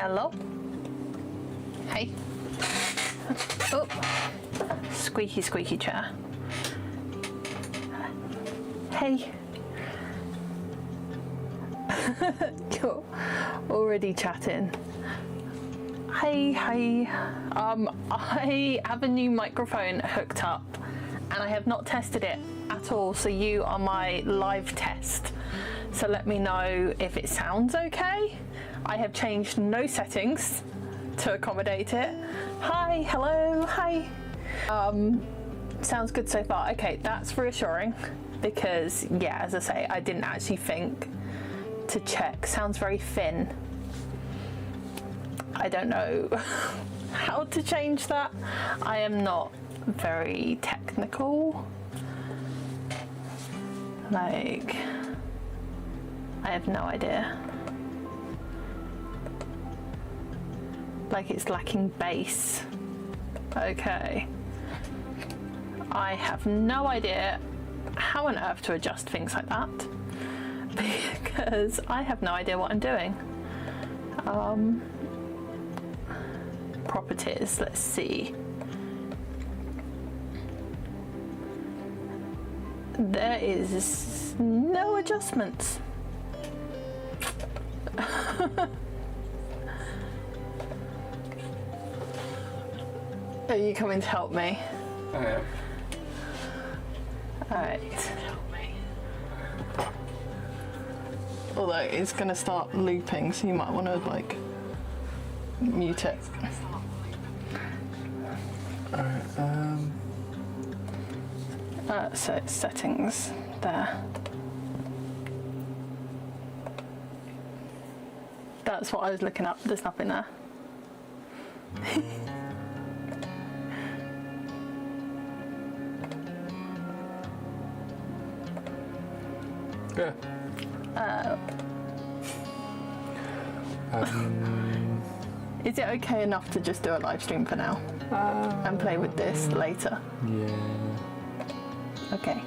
Hello. Hey. Oh. Squeaky, squeaky chair. Hey. You're already chatting. Hey. I have a new microphone hooked up and I have not tested it at all, so you are my live test. So let me know if it sounds okay. I have changed no settings to accommodate it. Hi, hello, hi. Sounds good so far. Okay, that's reassuring because, yeah, as I say, I didn't actually think to check. Sounds very thin. I don't know how to change that. I am not very technical. Like, I have no idea. Like, it's lacking bass. Okay. I have no idea how on earth to adjust things like that because I have no idea what I'm doing. Properties, let's see. There is no adjustments. Are you coming to help me? I am. Alright. Although it's going to start looping, so you might want to like mute it. Alright, So it's settings there. That's what I was looking up. There's nothing there. yeah. Is it okay enough to just do a live stream for now and play with this later? Yeah. Okay.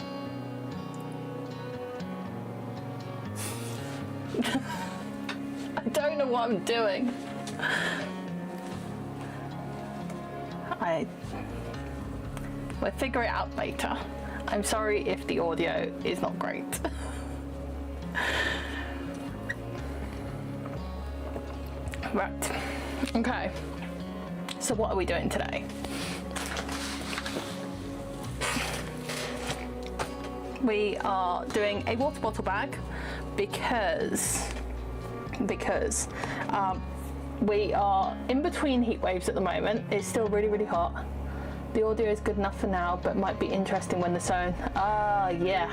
I don't know what I'm doing. We'll figure it out later. I'm sorry if the audio is not great. Right. Okay. So what are we doing today? We are doing a water bottle bag because we are in between heat waves at the moment. It's still really, really hot. The audio is good enough for now, but might be interesting when the sun. Yeah.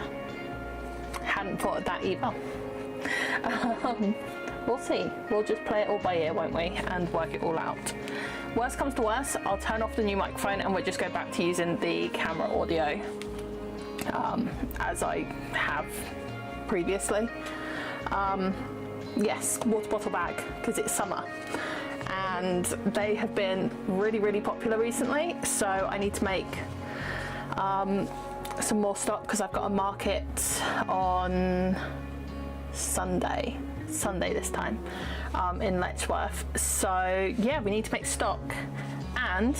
Hadn't thought of that either. We'll see. We'll just play it all by ear, won't we? And work it all out. Worst comes to worst, I'll turn off the new microphone and we'll just go back to using the camera audio as I have previously. Yes, water bottle bag, because it's summer. And they have been really, really popular recently. So I need to make some more stock because I've got a market on Sunday this time in Letchworth. So yeah, we need to make stock and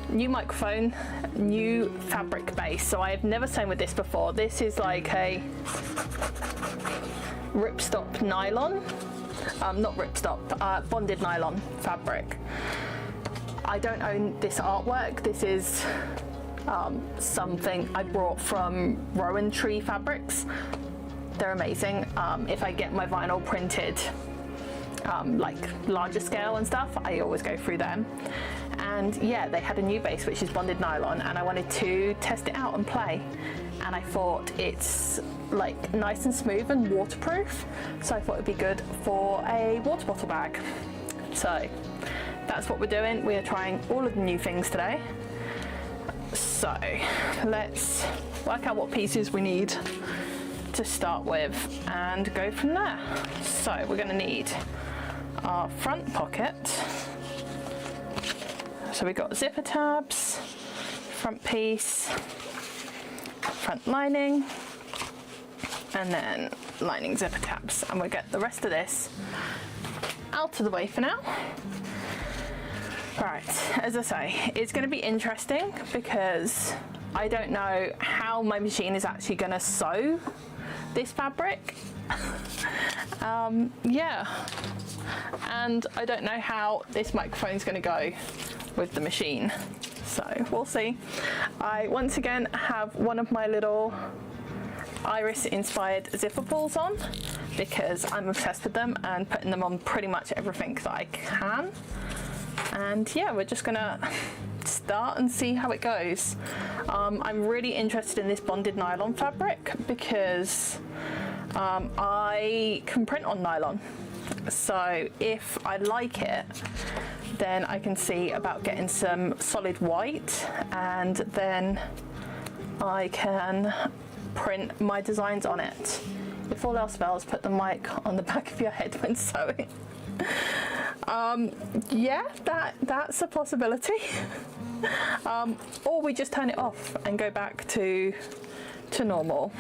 new microphone, new fabric base. So I have never sewn with this before. This is like a ripstop nylon, not ripstop, bonded nylon fabric. I don't own this artwork. This is something I brought from Rowan tree fabrics. They're amazing. If I get my vinyl printed like larger scale and stuff, I always go through them. And yeah, they had a new base which is bonded nylon and I wanted to test it out and play. And I thought it's like nice and smooth and waterproof. So I thought it'd be good for a water bottle bag. So that's what we're doing. We are trying all of the new things today. So let's work out what pieces we need to start with and go from there. So we're going to need our front pocket. So we've got zipper tabs, front piece, front lining, and then lining zipper tabs. And we'll get the rest of this out of the way for now. Right, as I say, it's going to be interesting because I don't know how my machine is actually going to sew this fabric. Yeah, and I don't know how this microphone is going to go with the machine, so we'll see. I once again have one of my little iris inspired zipper pulls on because I'm obsessed with them and putting them on pretty much everything that I can. And yeah, we're just gonna start and see how it goes. I'm really interested in this bonded nylon fabric because I can print on nylon. So if I like it, then I can see about getting some solid white, and then I can print my designs on it. If all else fails, put the mic on the back of your head when sewing. Yeah, that's a possibility. Or we just turn it off and go back to normal.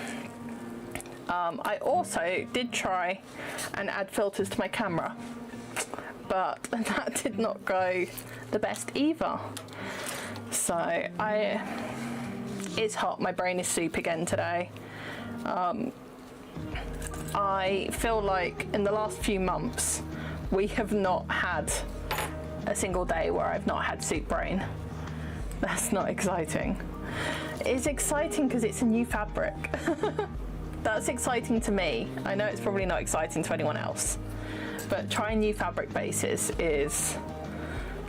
I also did try and add filters to my camera, but that did not go the best either. So it's hot, my brain is soup again today. I feel like in the last few months we have not had a single day where I've not had soup brain. That's not exciting. It's exciting because it's a new fabric. That's exciting to me. I know it's probably not exciting to anyone else, but trying new fabric bases is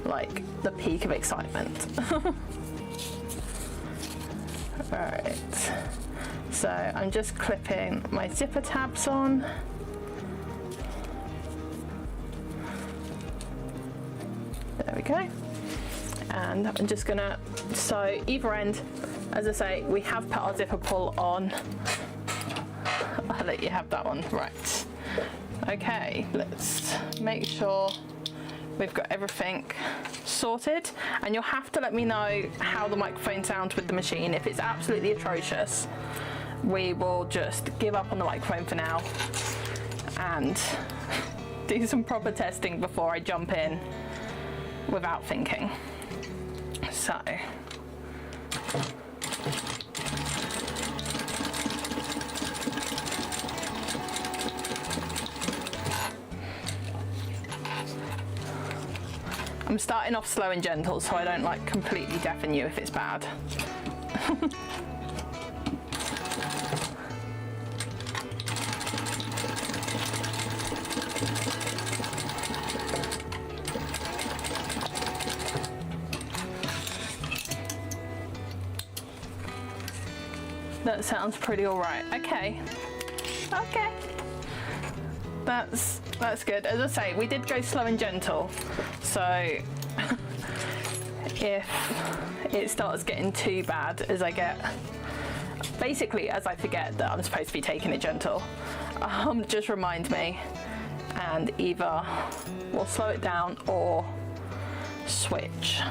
like the peak of excitement. Alright, so I'm just clipping my zipper tabs on. There we go. And I'm just gonna sew either end. As I say, we have put our zipper pull on. I'll let you have that one. Right. Okay, let's make sure we've got everything sorted, and you'll have to let me know how the microphone sounds with the machine. If it's absolutely atrocious, we will just give up on the microphone for now and do some proper testing before I jump in without thinking. So I'm starting off slow and gentle so I don't like completely deafen you if it's bad. That sounds pretty all right. Okay. Okay. That's good. As I say, we did go slow and gentle. So if it starts getting too bad as I get, basically as I forget that I'm supposed to be taking it gentle, just remind me, and either we'll slow it down or switch.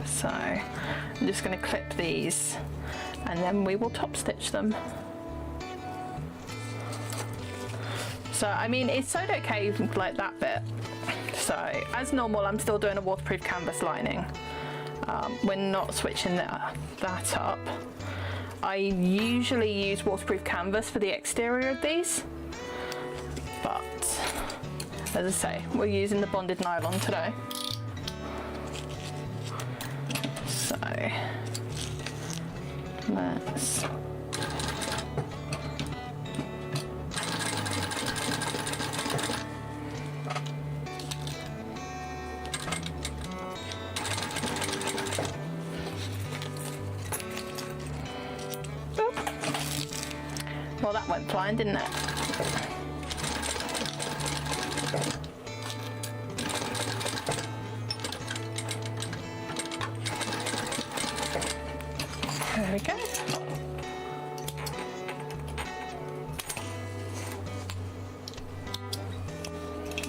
So I'm just going to clip these and then we will top stitch them. So I mean, it's sewed okay like that bit. So as normal, I'm still doing a waterproof canvas lining. We're not switching that up. I usually use waterproof canvas for the exterior of these, but as I say, we're using the bonded nylon today. So let's well, that went flying, didn't it? There we go.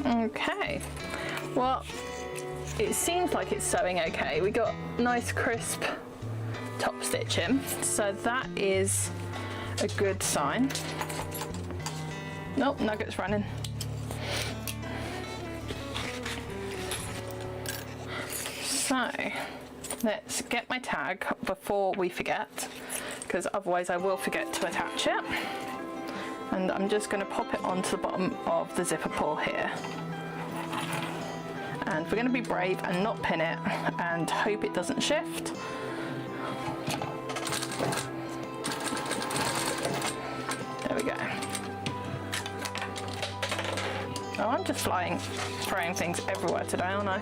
Okay, well, it seems like it's sewing okay. We got nice crisp top stitching, so that is a good sign. Nope, Nugget's running. So let's get my tag before we forget, because otherwise I will forget to attach it. And I'm just going to pop it onto the bottom of the zipper pull here. And we're going to be brave and not pin it and hope it doesn't shift. There we go. Oh, I'm just throwing things everywhere today, aren't I?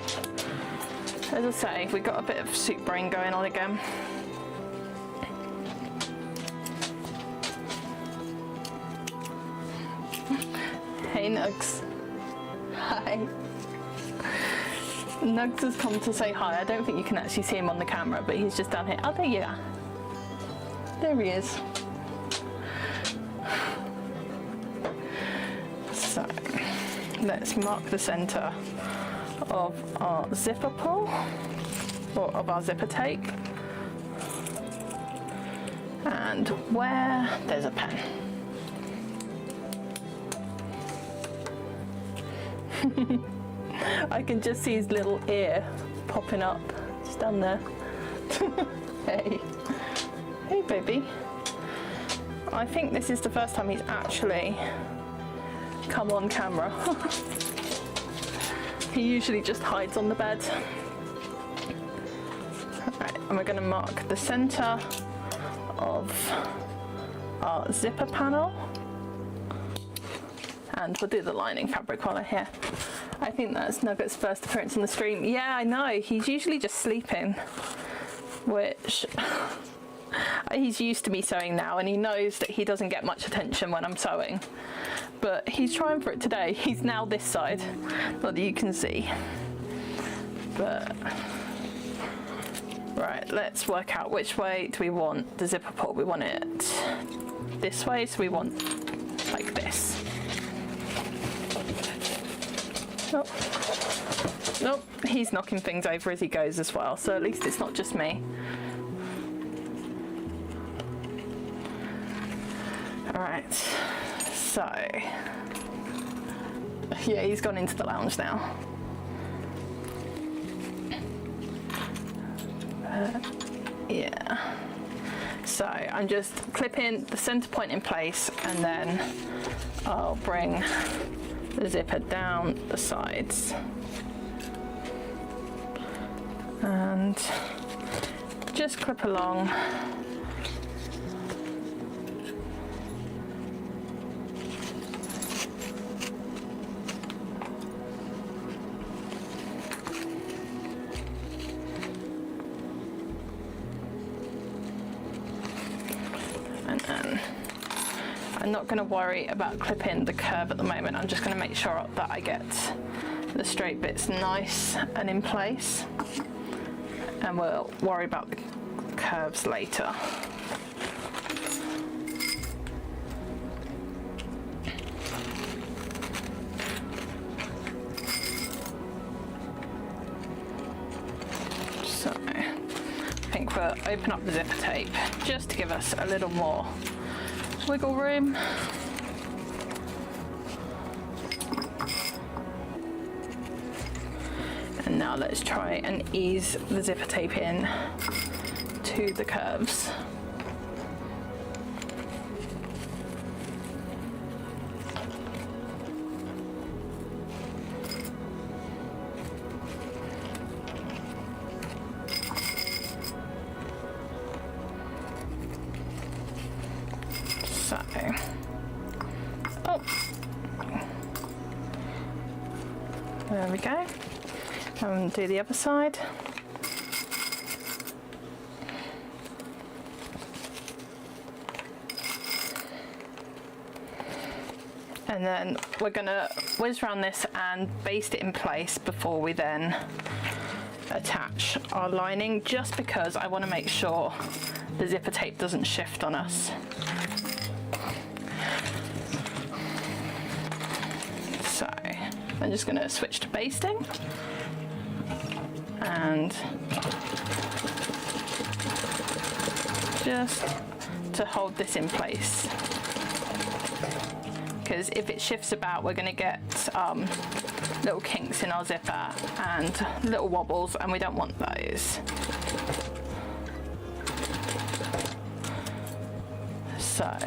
As I say, we got a bit of soup brain going on again. Hey Nugs. Hi. Nugs has come to say hi. I don't think you can actually see him on the camera, but he's just down here. Oh, there you are. There he is. So, let's mark the center of our zipper pull, or of our zipper tape. And where there's a pen. I can just see his little ear popping up just down there. Hey. Hey, baby. I think this is the first time he's actually come on camera. He usually just hides on the bed. Right, and we're going to mark the center of our zipper panel. And we'll do the lining fabric while I'm here. I think that's Nugget's first appearance on the stream. Yeah, I know. He's usually just sleeping, which he's used to me sewing now, and he knows that he doesn't get much attention when I'm sewing. But he's trying for it today. He's now this side, not that you can see. But right, let's work out which way do we want the zipper pull. We want it this way, so we want like this. Nope. Nope, he's knocking things over as he goes as well, so at least it's not just me. Alright, so yeah, he's gone into the lounge now. Yeah. So I'm just clipping the center point in place, and then I'll bring the zipper down the sides and just clip along. And then I'm not going to worry about clipping the curve at the moment. I'm just going to make sure that I get the straight bits nice and in place, and we'll worry about the curves later. So I think we'll open up the zipper tape just to give us a little more wiggle room. And now let's try and ease the zipper tape in to the curves. There we go. And do the other side. And then we're going to whiz around this and baste it in place before we then attach our lining, just because I want to make sure the zipper tape doesn't shift on us. So I'm just going to switch to basting and just to hold this in place, because if it shifts about we're going to get little kinks in our zipper and little wobbles, and we don't want those. So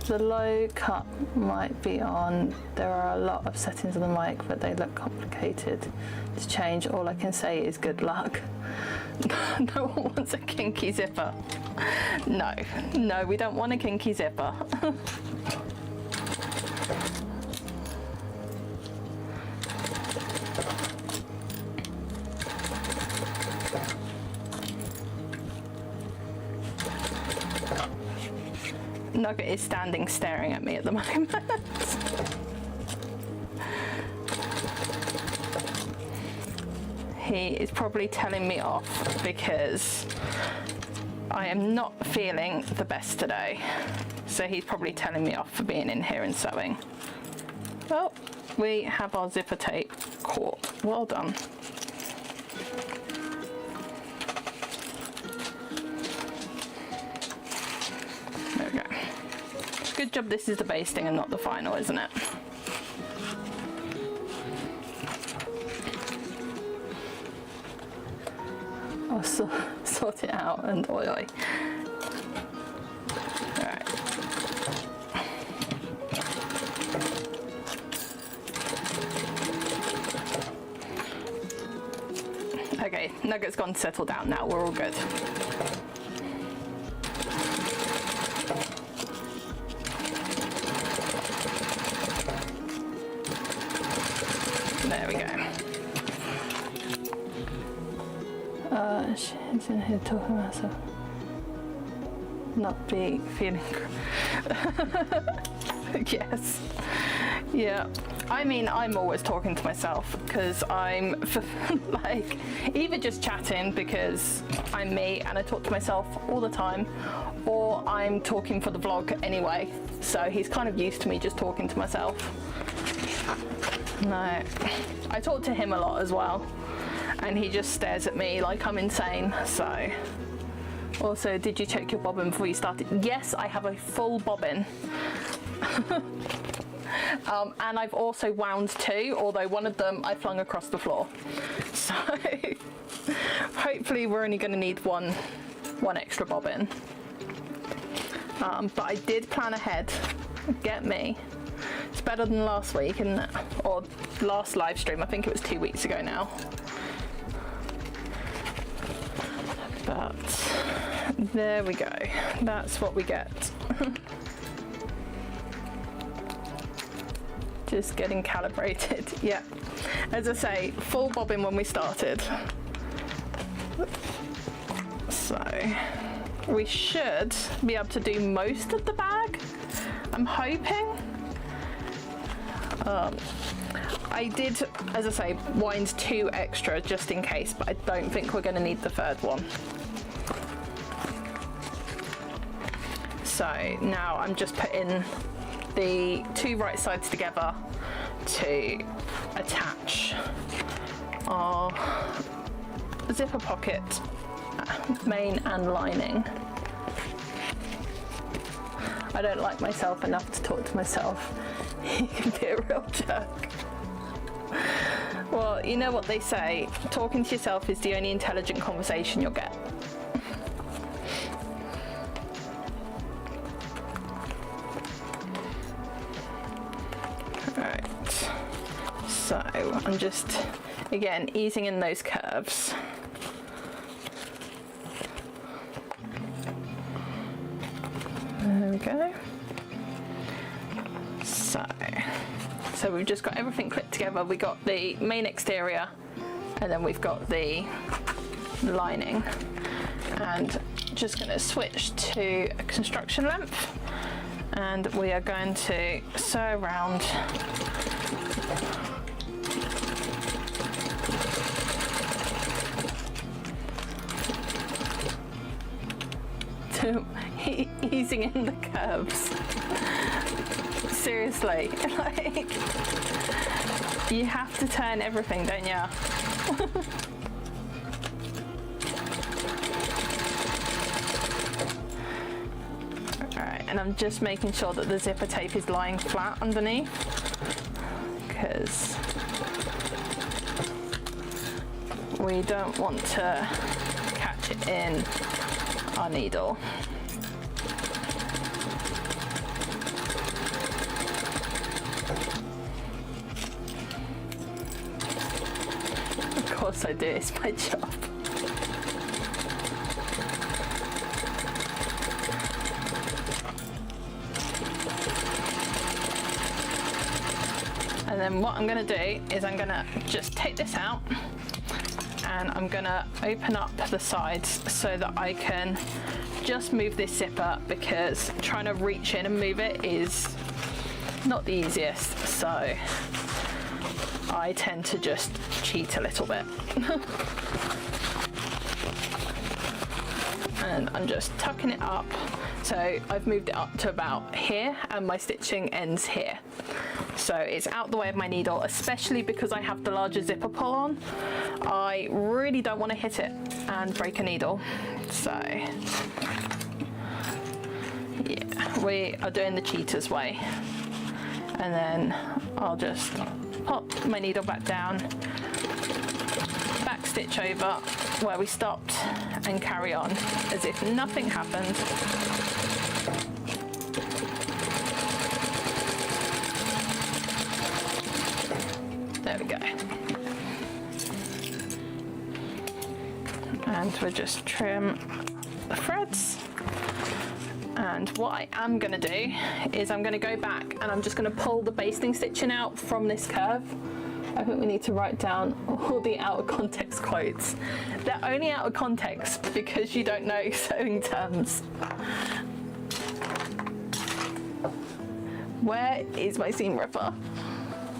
the low cut might be on. There are a lot of settings on the mic, but they look complicated to change. All I can say is good luck. No one wants a kinky zipper. No, we don't want a kinky zipper. Nugget is standing staring at me at the moment. He is probably telling me off because I am not feeling the best today. So he's probably telling me off for being in here and sewing. Well, we have our zipper tape caught. Well done. There we go. Good job this is the basting and not the final, isn't it? I'll sort it out and oi. Alright. Okay, Nugget's gone to settle down now, we're all good. There we go. She's in here talking about herself. Not be feeling. Yes. Yeah. I mean, I'm always talking to myself because I'm like either just chatting because I'm me and I talk to myself all the time, or I'm talking for the vlog anyway. So he's kind of used to me just talking to myself. No, I talk to him a lot as well, and he just stares at me like I'm insane. So, also, did you check your bobbin before you started? Yes, I have a full bobbin. And I've also wound two, although one of them I flung across the floor. So, hopefully we're only going to need one extra bobbin. But I did plan ahead. Get me. It's better than last week, isn't it? Or last live stream. I think it was 2 weeks ago now. But there we go. That's what we get. Just getting calibrated. Yeah. As I say, full bobbin when we started. So we should be able to do most of the bag. I'm hoping. I did, as I say, wind two extra just in case, but I don't think we're going to need the third one. So now I'm just putting the two right sides together to attach our zipper pocket, main and lining. I don't like myself enough to talk to myself. You can be a real jerk. Well, you know what they say, talking to yourself is the only intelligent conversation you'll get. Alright, so I'm just, again, easing in those curves. There we go. So we've just got everything clipped together. We got the main exterior and then we've got the lining. And just going to switch to a construction length, and we are going to sew around to easing in the curves. Seriously, like, you have to turn everything, don't you? Alright, and and I'm just making sure that the zipper tape is lying flat underneath, because we don't want to catch it in our needle. Of course I do, it's my job. And then what I'm going to do is I'm going to just take this out, and I'm going to open up the sides so that I can just move this zipper, because trying to reach in and move it is not the easiest, so I tend to just cheat a little bit. And I'm just tucking it up, so I've moved it up to about here, and my stitching ends here. So it's out the way of my needle, especially because I have the larger zipper pull on. I really don't want to hit it and break a needle. So yeah, we are doing the cheater's way. And then I'll just pop my needle back down, back stitch over where we stopped, and carry on as if nothing happened. There we go. And we'll just trim the threads. And what I am going to do is I'm going to go back and I'm just going to pull the basting stitching out from this curve. I think we need to write down all the out of context quotes. They're only out of context because you don't know sewing terms. Where is my seam ripper?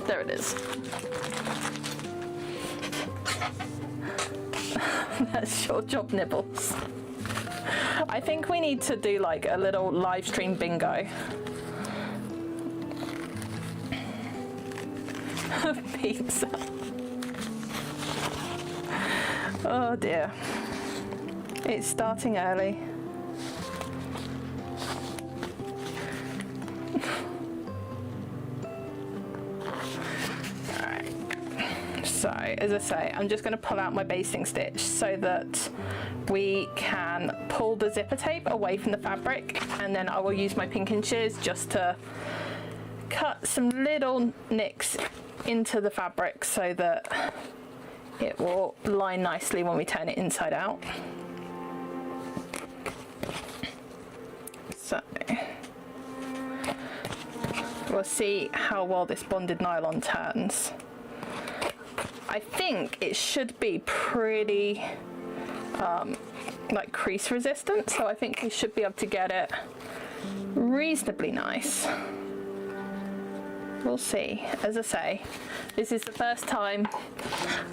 There it is. That's your job, Nibbles. I think we need to do like a little live stream bingo. Pizza. Oh dear. It's starting early. So, as I say, I'm just going to pull out my basting stitch so that we can pull the zipper tape away from the fabric, and then I will use my pinking shears just to cut some little nicks into the fabric so that it will line nicely when we turn it inside out. So we'll see how well this bonded nylon turns. I think it should be pretty like crease resistant, so I think we should be able to get it reasonably nice. We'll see. As I say, this is the first time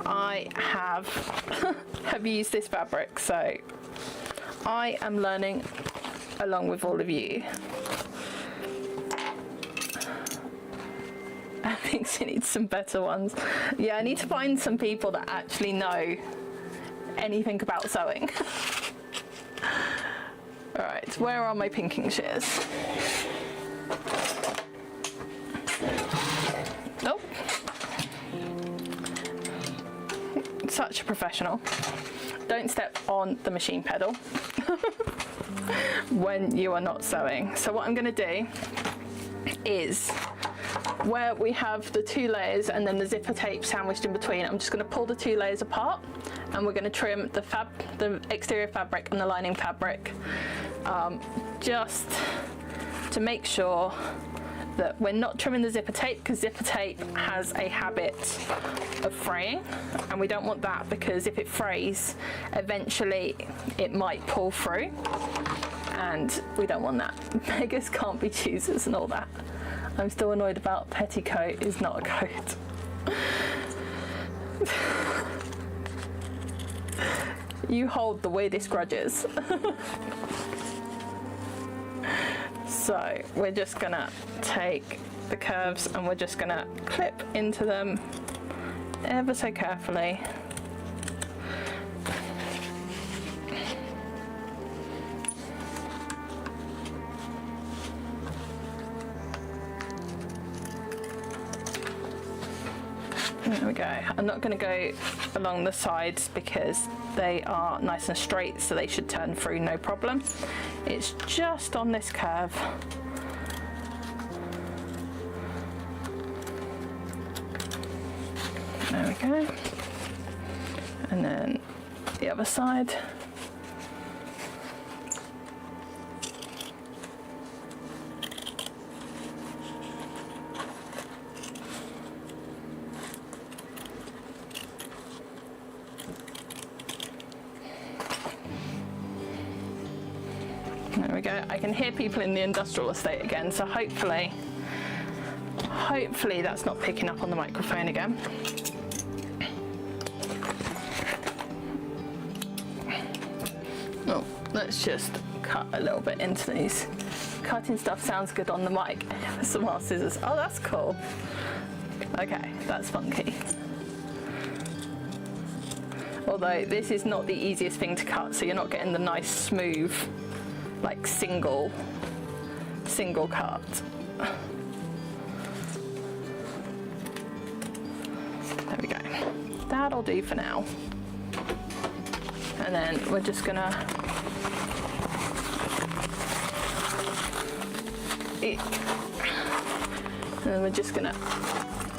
I have used this fabric, so I am learning along with all of you. I think she needs some better ones. Yeah, I need to find some people that actually know anything about sewing. All right, where are my pinking shears? Nope. Such a professional. Don't step on the machine pedal when you are not sewing. So what I'm going to do is, where we have the two layers and then the zipper tape sandwiched in between, I'm just going to pull the two layers apart, and we're going to trim the exterior fabric and the lining fabric, just to make sure that we're not trimming the zipper tape, because zipper tape has a habit of fraying, and we don't want that, because if it frays, eventually it might pull through, and we don't want that. Beggars can't be choosers and all that. I'm still annoyed about petticoat is not a coat. You hold the weirdest grudges. So we're just gonna take the curves and we're just gonna clip into them ever so carefully. There we go. I'm not going to go along the sides because they are nice and straight, so they should turn through no problem. It's just on this curve. There we go. And then the other side. There we go. I can hear people in the industrial estate again, so hopefully that's not picking up on the microphone again. Oh, let's just cut a little bit into these. Cutting stuff sounds good on the mic. Some more scissors. Oh, that's cool. Okay, that's funky. Although this is not the easiest thing to cut, so you're not getting the nice smooth, like single cut. There we go. That'll do for now. And then we're just gonna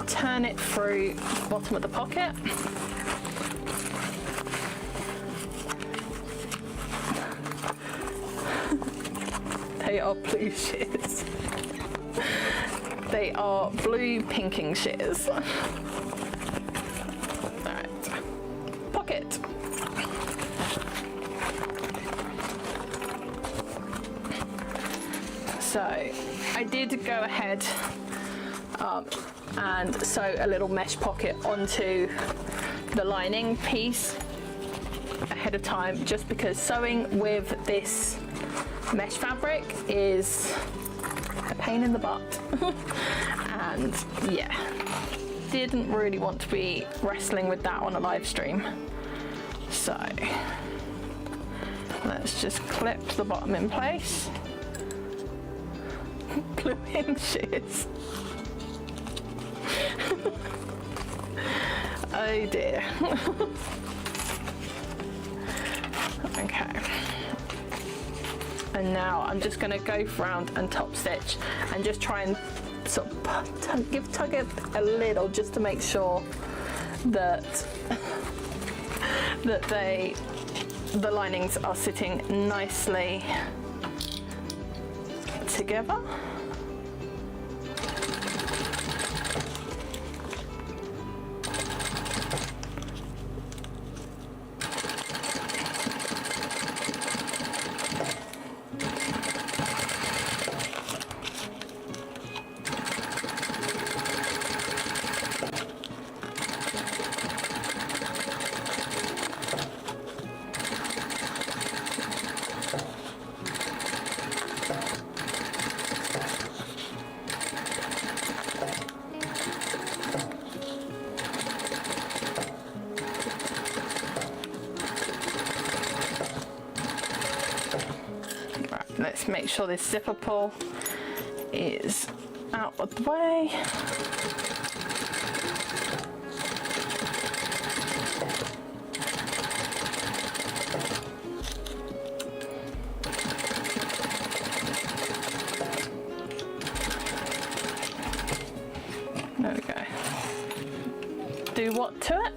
turn it through the bottom of the pocket. They are blue shears. They are blue pinking shears. Alright. Pocket. So I did go ahead and sew a little mesh pocket onto the lining piece ahead of time, just because sewing with this mesh fabric is a pain in the butt. And yeah, didn't really want to be wrestling with that on a live stream. So let's just clip the bottom in place. Blue shears. Oh dear. Okay. And now I'm just going to go round and top stitch and just try and sort of tug it a little, just to make sure that the linings are sitting nicely together. Let's make sure this zipper pull is out of the way. There we go. Do what to it?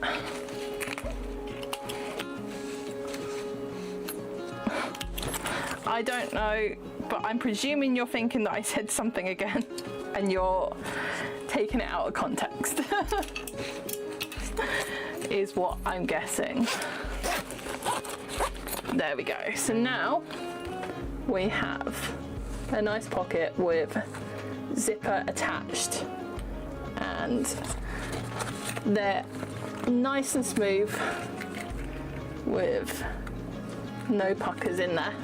I don't know, but I'm presuming you're thinking that I said something again and you're taking it out of context. Is what I'm guessing. There we go. So now we have a nice pocket with zipper attached, and they're nice and smooth with no puckers in there.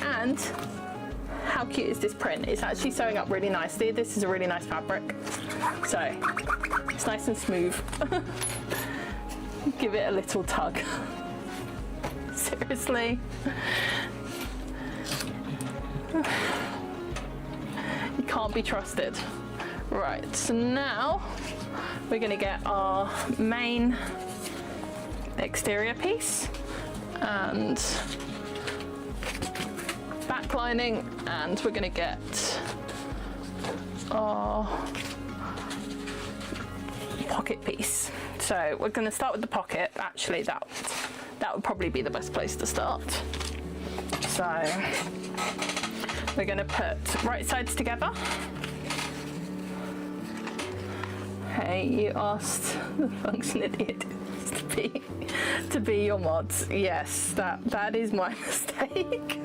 And how cute is this print? It's actually sewing up really nicely. This is a really nice fabric, so it's nice and smooth. Give it a little tug. Seriously. You can't be trusted. Right, so now we're going to get our main exterior piece and back lining, and we're going to get our pocket piece. So we're going to start with the pocket. Actually, that would probably be the best place to start. So we're going to put right sides together. Hey, you asked the function idiot to be your mods. Yes, that is my mistake.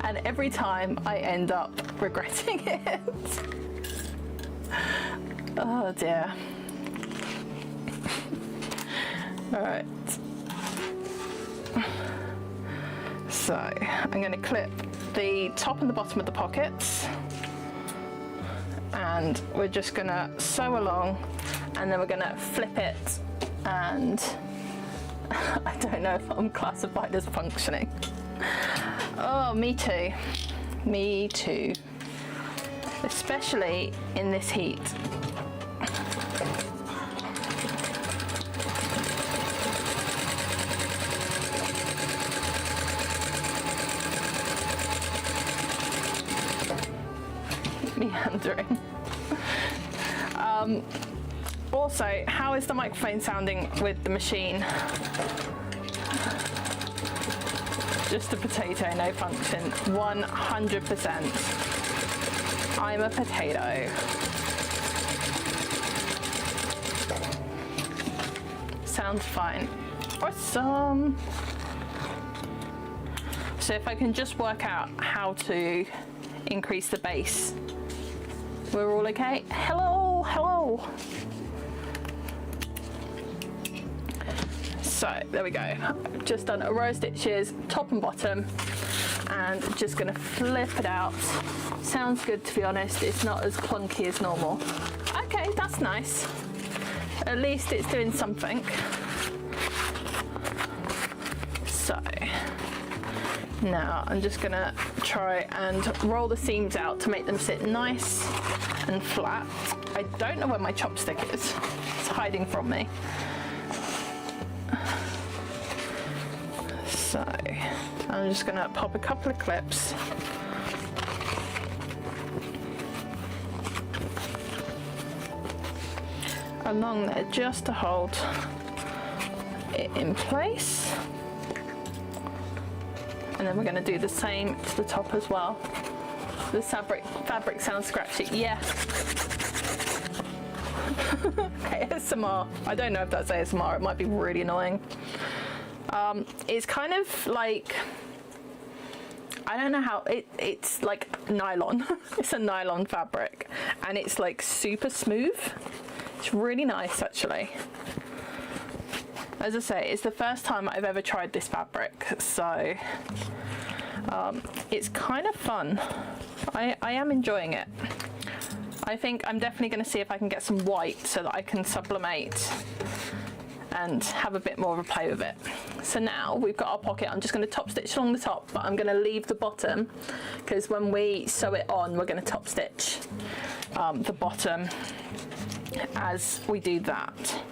And every time I end up regretting it. Oh dear. All right. So I'm going to clip the top and the bottom of the pockets, and we're just going to sew along, and then we're going to flip it, and I don't know if I'm classified as functioning. Oh, me too. Me too. Especially in this heat. Meandering. Also, how is the microphone sounding with the machine? Just a potato, no function. 100%. I'm a potato. Sounds fine. Awesome. So if I can just work out how to increase the bass, we're all okay. Hello, hello. So there we go. I've just done a row of stitches, top and bottom, and just gonna flip it out. Sounds good, to be honest. It's not as clunky as normal. Okay, that's nice. At least it's doing something. So now I'm just gonna try and roll the seams out to make them sit nice and flat. I don't know where my chopstick is. It's hiding from me. So I'm just gonna pop a couple of clips. Along there just to hold it in place. And then we're going to do the same to the top as well. The fabric sounds scratchy. Yeah. ASMR. I don't know if that's ASMR. It might be really annoying. It's kind of like, I don't know how, it's like nylon. It's a nylon fabric, and it's like super smooth. It's really nice, actually. As I say, it's the first time I've ever tried this fabric, so it's kind of fun. I am enjoying it. I think I'm definitely going to see if I can get some white so that I can sublimate and have a bit more of a play with it. So now we've got our pocket. I'm just going to top stitch along the top, but I'm going to leave the bottom because when we sew it on, we're going to top stitch the bottom as we do that.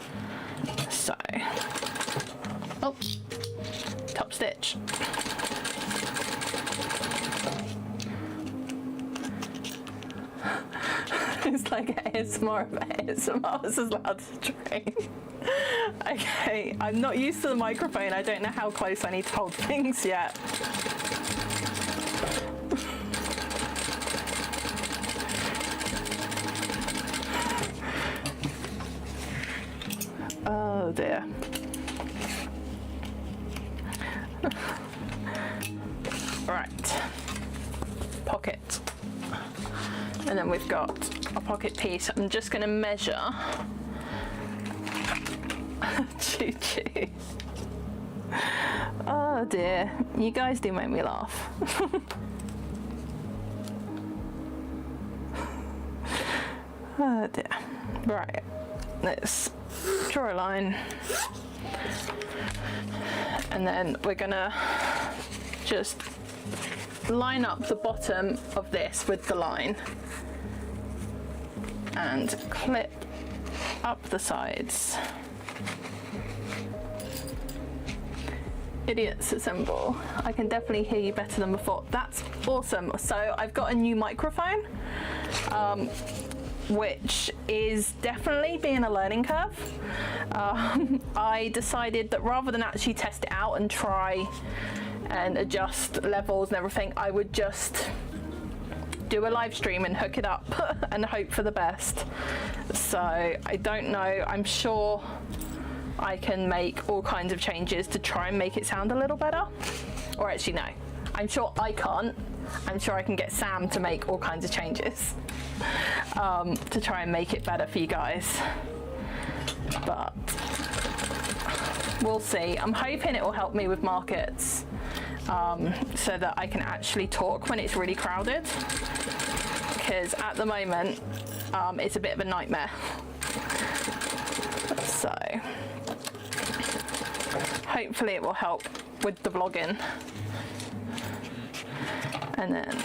So, oh, top stitch. It's like ASMR of ASMR. This is loud to train. Okay, I'm not used to the microphone. I don't know how close I need to hold things yet. Oh dear. Right, pocket. And then we've got a pocket piece. I'm just going to measure. Choo-choo. Oh dear, you guys do make me laugh. Oh dear. Right, let's draw a line. And then we're gonna just line up the bottom of this with the line and clip up the sides. Idiots assemble. I can definitely hear you better than before. That's awesome. So I've got a new microphone, which is definitely being a learning curve. I decided that rather than actually test it out and try and adjust levels and everything, I would just do a live stream and hook it up and hope for the best. So I don't know, I'm sure I can make all kinds of changes to try and make it sound a little better. Or actually no, I'm sure I can't. I'm sure I can get Sam to make all kinds of changes to try and make it better for you guys. But we'll see. I'm hoping it will help me with markets so that I can actually talk when it's really crowded. Because at the moment, it's a bit of a nightmare. So hopefully it will help with the vlogging. And then,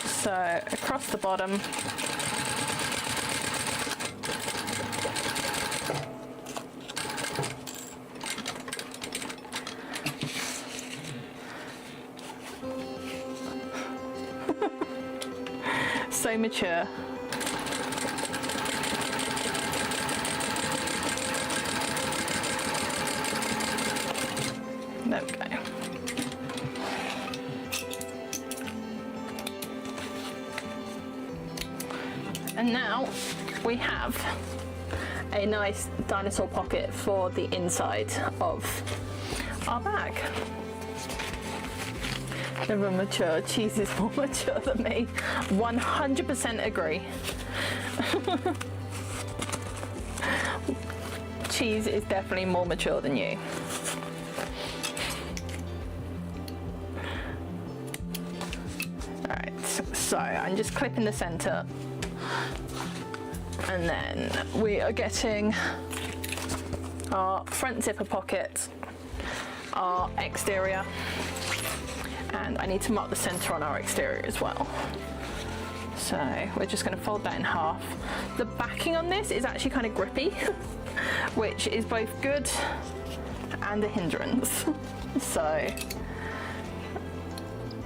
so across the bottom, so mature. There we go. And now we have a nice dinosaur pocket for the inside of our bag. Never mature. Cheese is more mature than me. 100% agree. Cheese is definitely more mature than you. Alright, so I'm just clipping the center. And then we are getting our front zipper pocket, our exterior, and I need to mark the center on our exterior as well. So we're just going to fold that in half. The backing on this is actually kind of grippy, which is both good and a hindrance. So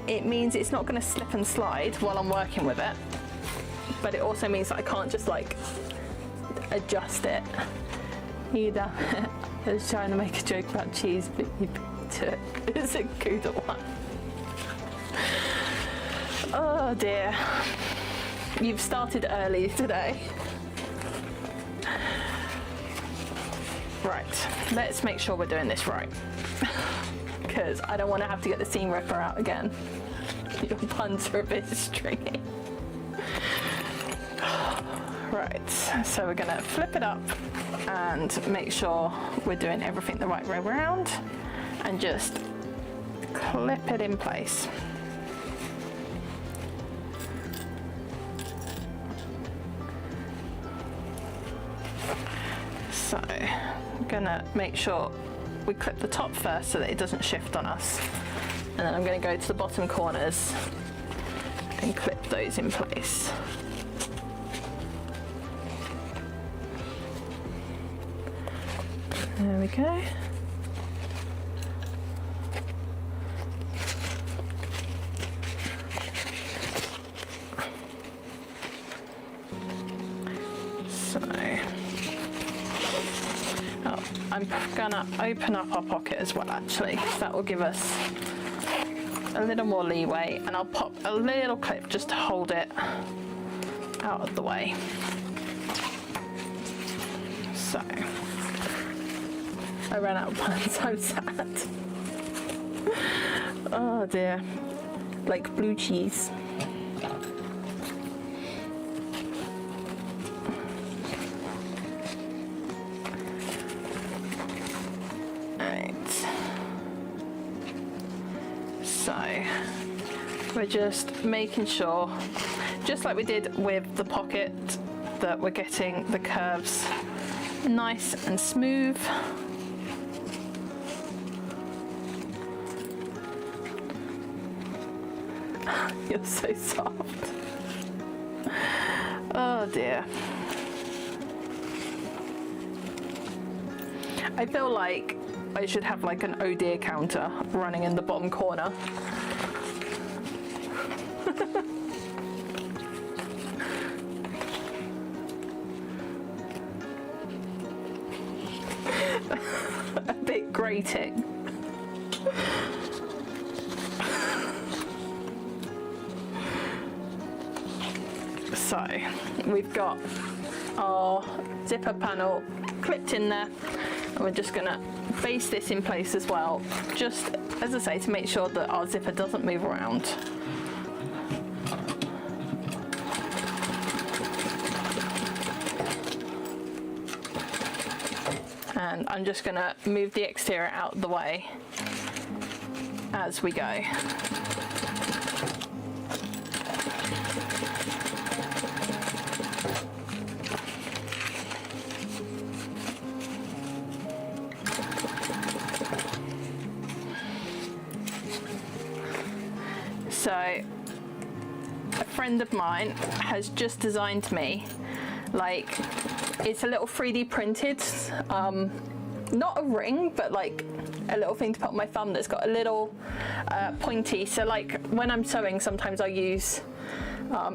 it means it's not going to slip and slide while I'm working with it, but it also means that I can't just like adjust it either. I was trying to make a joke about cheese, but you beat it. It's a good one. Oh dear. You've started early today. Right, let's make sure we're doing this right. Because I don't want to have to get the seam ripper out again. Your puns are a bit stringy. Right, so we're gonna flip it up and make sure we're doing everything the right way around and just clip it in place. So I'm gonna make sure we clip the top first so that it doesn't shift on us. And then I'm gonna go to the bottom corners and clip those in place. There we go. So, I'm gonna open up our pocket as well actually, that will give us a little more leeway, and I'll pop a little clip just to hold it out of the way. So, I ran out of puns, I'm sad. Oh dear. Like blue cheese. Right. So, we're just making sure, just like we did with the pocket, that we're getting the curves nice and smooth. You're so soft. Oh dear. I feel like I should have like an oh dear counter running in the bottom corner. A bit grating. So we've got our zipper panel clipped in there, and we're just going to base this in place as well, just as I say, to make sure that our zipper doesn't move around. And I'm just going to move the exterior out of the way as we go. So, a friend of mine has just designed me, like, it's a little 3D printed, not a ring, but like a little thing to put on my thumb that's got a little pointy. So like when I'm sewing, sometimes I use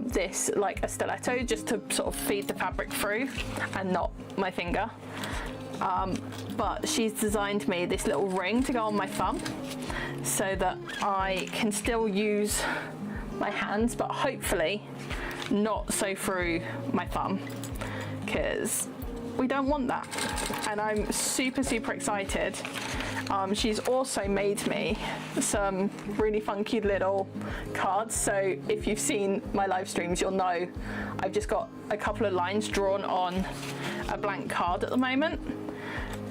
this like a stiletto just to sort of feed the fabric through and not my finger. But she's designed me this little ring to go on my thumb so that I can still use my hands, but hopefully not sew through my thumb, because we don't want that. And I'm super, super excited. She's also made me some really funky little cards. So if you've seen my live streams, you'll know I've just got a couple of lines drawn on a blank card at the moment,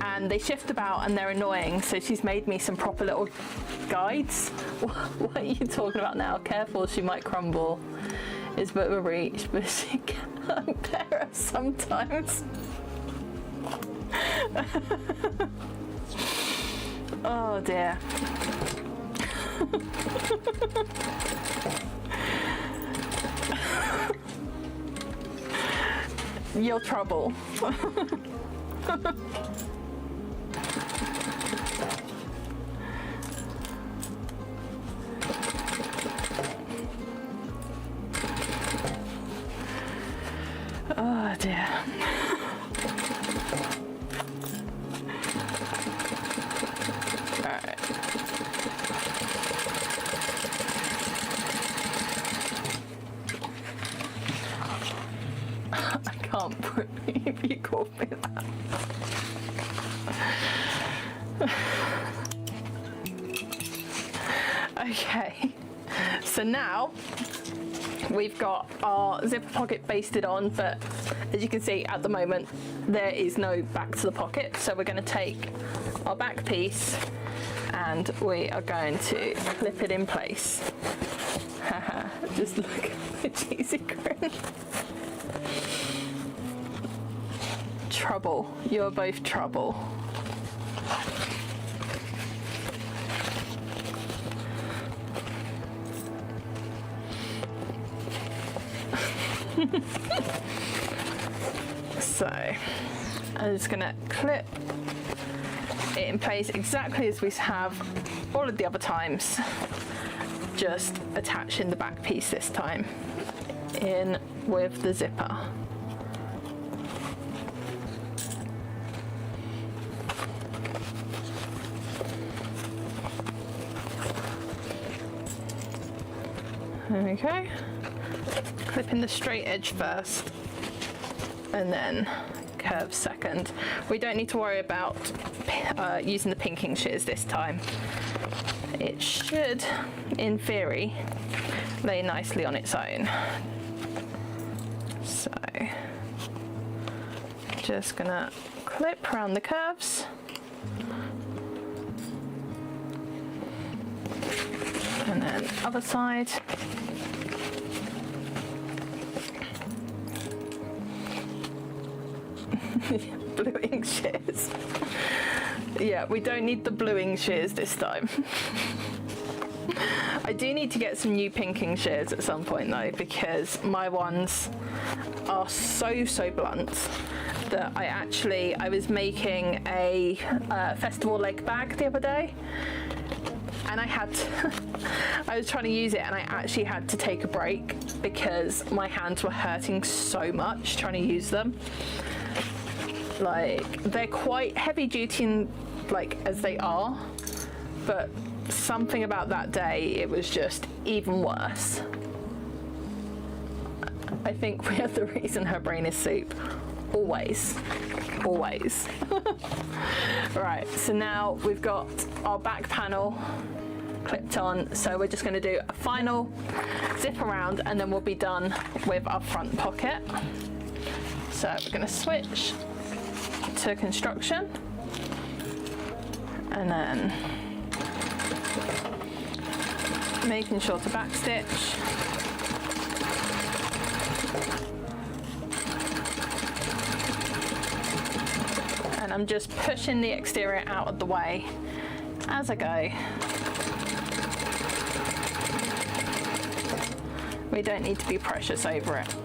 and they shift about and they're annoying. So she's made me some proper little guides. What are you talking about now? Careful, she might crumble. It's a bit of a reach, but she can bear us sometimes. Oh dear. Your trouble. Oh dear. Alright. I can't breathe if you call me that. Okay, so now we've got our zipper pocket basted on, but as you can see at the moment there is no back to the pocket, so we're going to take our back piece and we are going to clip it in place. Haha, just look at the cheesy grin. Trouble, you're both trouble. So I'm just going to clip it in place exactly as we have all of the other times, just attaching the back piece this time in with the zipper. Okay, clipping the straight edge first and then curve second. We don't need to worry about using the pinking shears this time. It should, in theory, lay nicely on its own. So, just gonna clip around the curves. And then other side. Bluing shears. Yeah, we don't need the bluing shears this time. I do need to get some new pinking shears at some point though, because my ones are so blunt that I was making a festival leg bag the other day, and I was trying to use it, and I actually had to take a break because my hands were hurting so much trying to use them. Like, they're quite heavy duty and like as they are, but something about that day, it was just even worse. I think we are the reason her brain is soup. Always. Right, so now we've got our back panel clipped on, so we're just going to do a final zip around and then we'll be done with our front pocket. So we're going to switch to construction, and then making sure to backstitch. And I'm just pushing the exterior out of the way as I go. We don't need to be precious over it.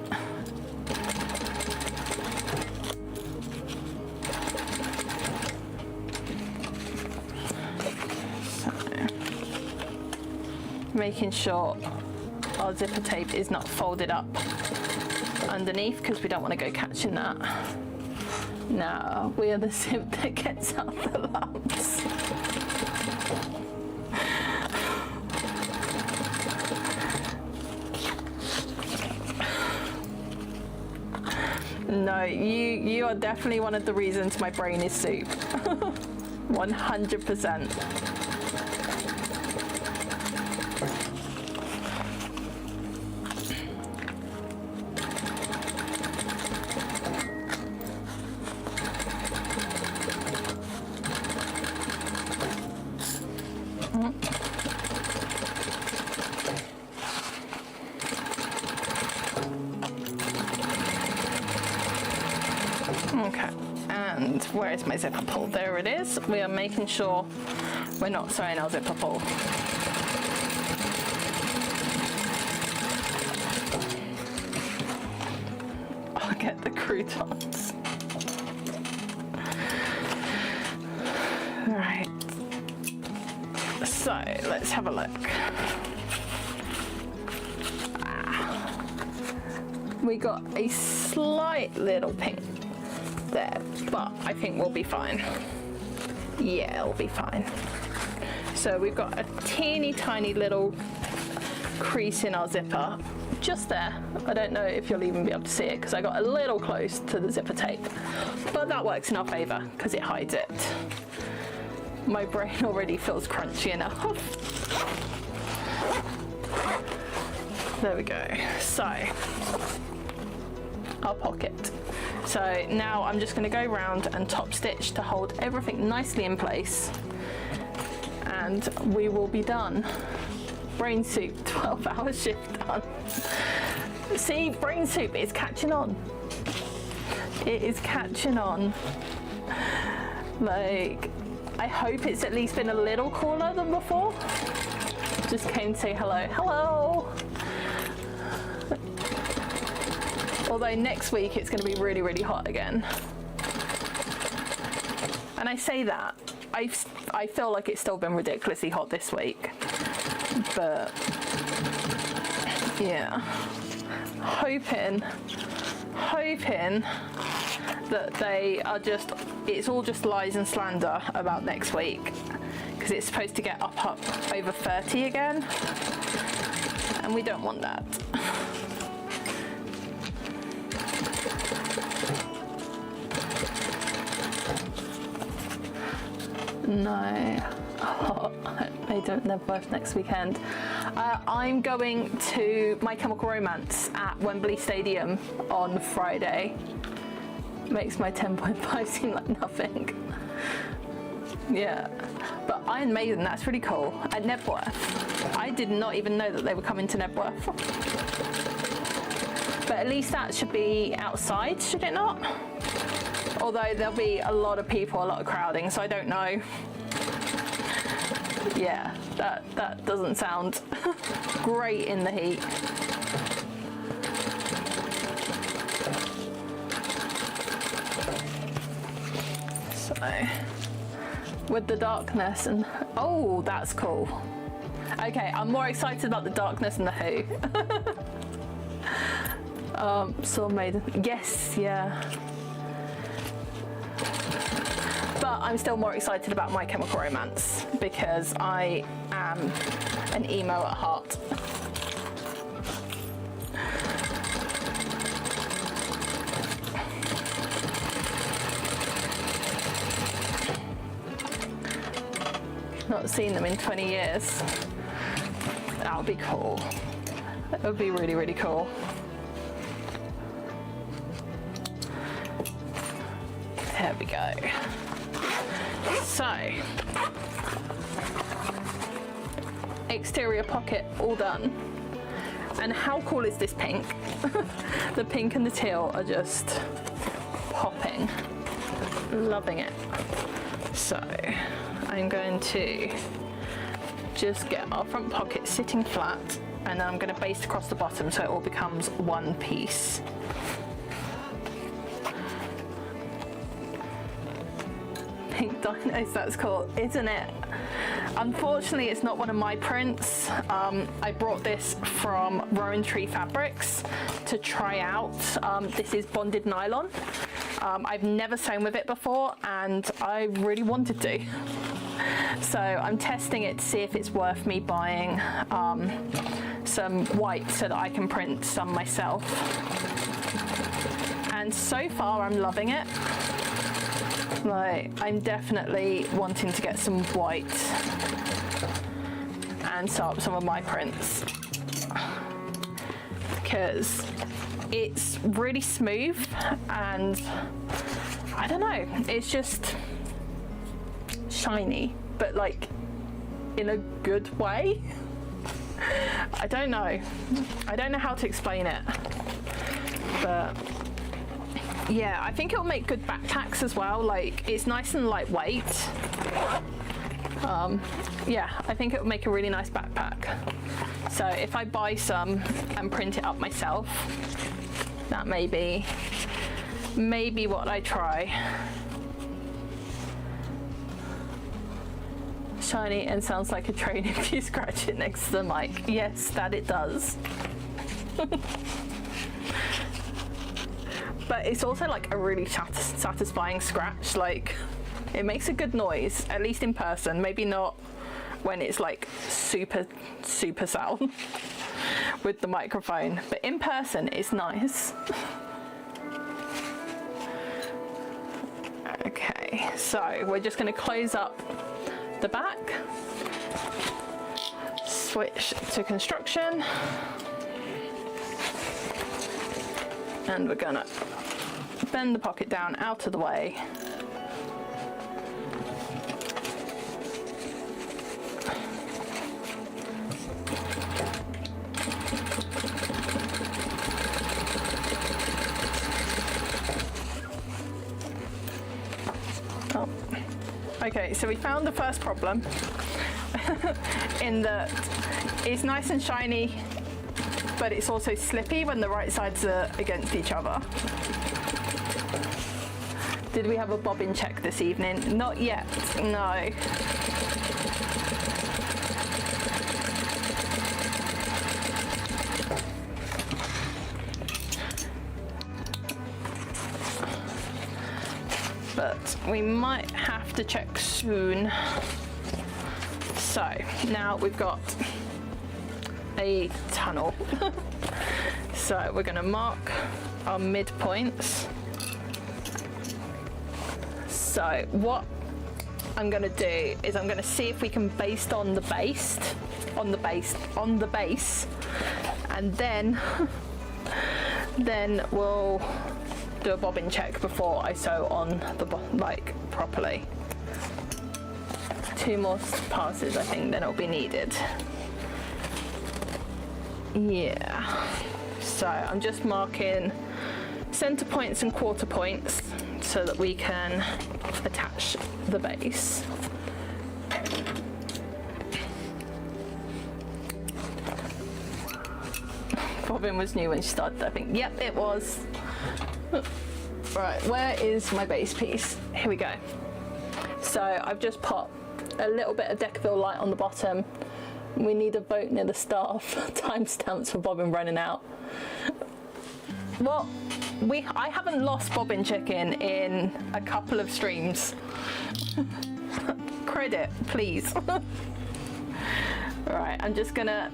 Making sure our zipper tape is not folded up underneath because we don't want to go catching that. No, we are the zip that gets out the lumps. No, you are definitely one of the reasons my brain is soup. 100%. Okay, and where is my zipper pull? There it is. We are making sure we're not sewing our zipper pull. I'll get the croutons. All right, so let's have a look. We got a slight little pink there, but I think we'll be fine. Yeah, it'll be fine. So we've got a teeny tiny little crease in our zipper, just there. I don't know if you'll even be able to see it because I got a little close to the zipper tape, but that works in our favor because it hides it. My brain already feels crunchy enough. There we go. So, our pocket. So now I'm just going to go round and top stitch to hold everything nicely in place, and we will be done. Brain soup, 12-hour shift done. See, brain soup is catching on. It is catching on. Like, I hope it's at least been a little cooler than before. Just came to say hello. Hello! Although next week it's going to be really, really hot again. And I say that, I feel like it's still been ridiculously hot this week. But, yeah. Hoping that they are just, it's all just lies and slander about next week. Because it's supposed to get up over 30 again. And we don't want that. No. Oh, they don't have birth next weekend. I'm going to My Chemical Romance at Wembley Stadium on Friday. Makes my 10.5 seem like nothing. Yeah. But Iron Maiden, that's really cool. At Nebworth. I did not even know that they were coming to Nebworth. But at least that should be outside, should it not? Although there'll be a lot of people, a lot of crowding, so I don't know. Yeah, that doesn't sound great in the heat. With the darkness and, oh, that's cool. Okay, I'm more excited about the darkness and the who. So made, yes, yeah. But I'm still more excited about My Chemical Romance because I am an emo at heart. Not seen them in 20 years. That would be cool. That would be really, really cool. There we go. So, exterior pocket all done. And how cool is this pink? The pink and the teal are just popping. Loving it. So, I'm going to just get our front pocket sitting flat, and then I'm going to baste across the bottom so it all becomes one piece. Pink Dinos, that's cool, isn't it? Unfortunately, it's not one of my prints. I brought this from Rowan Fabrics to try out. This is bonded nylon. I've never sewn with it before, and I really wanted to. So I'm testing it to see if it's worth me buying some white so that I can print some myself. And so far I'm loving it. Like, I'm definitely wanting to get some white and sew up some of my prints because it's really smooth and I don't know, it's just shiny, but like in a good way. I don't know how to explain it, but yeah, I think it'll make good backpacks as well. Like, it's nice and lightweight. Yeah, I think it'll make a really nice backpack. So if I buy some and print it up myself, that may be what I try. Shiny and sounds like a train if you scratch it next to the mic. Yes, that it does. But it's also like a really satisfying scratch. Like, it makes a good noise, at least in person. Maybe not when it's like super sound with the microphone, but in person it's nice. Okay, so we're just going to close up the back, switch to construction, and we're gonna bend the pocket down out of the way. Oh. Okay, so we found the first problem in that it's nice and shiny, but it's also slippy when the right sides are against each other. Did we have a bobbin check this evening? Not yet, no. But we might have to check soon. So now we've got a tunnel. So we're going to mark our midpoints. So what I'm going to do is I'm going to see if we can baste on the base, and then we'll do a bobbin check before I sew on the like properly. 2 more passes, I think, then it'll be needed. Yeah. So I'm just marking center points and quarter points so that we can attach the base. Bobbin was new when she started, I think. Yep, it was. Right, where is my base piece? Here we go. So I've just put a little bit of Decaville light on the bottom. We need a vote near the staff. Timestamps for bobbin running out. Well, I haven't lost bobbin chicken in a couple of streams. Credit, please. Right, I'm just gonna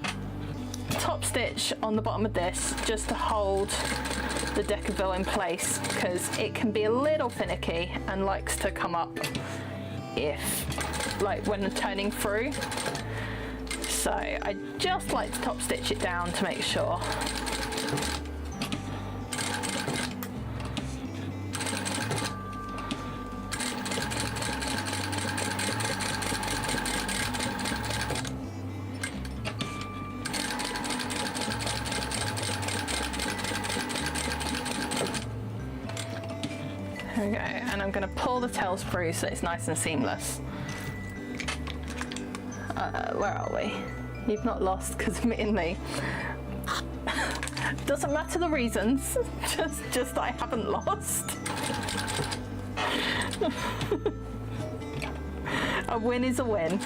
top stitch on the bottom of this just to hold the Decaville in place, because it can be a little finicky and likes to come up when turning through. So I just like to top stitch it down to make sure. There we go, and I'm going to pull the tails through so it's nice and seamless. Where are we? You've not lost, because admittedly, doesn't matter the reasons, just I haven't lost. A win is a win.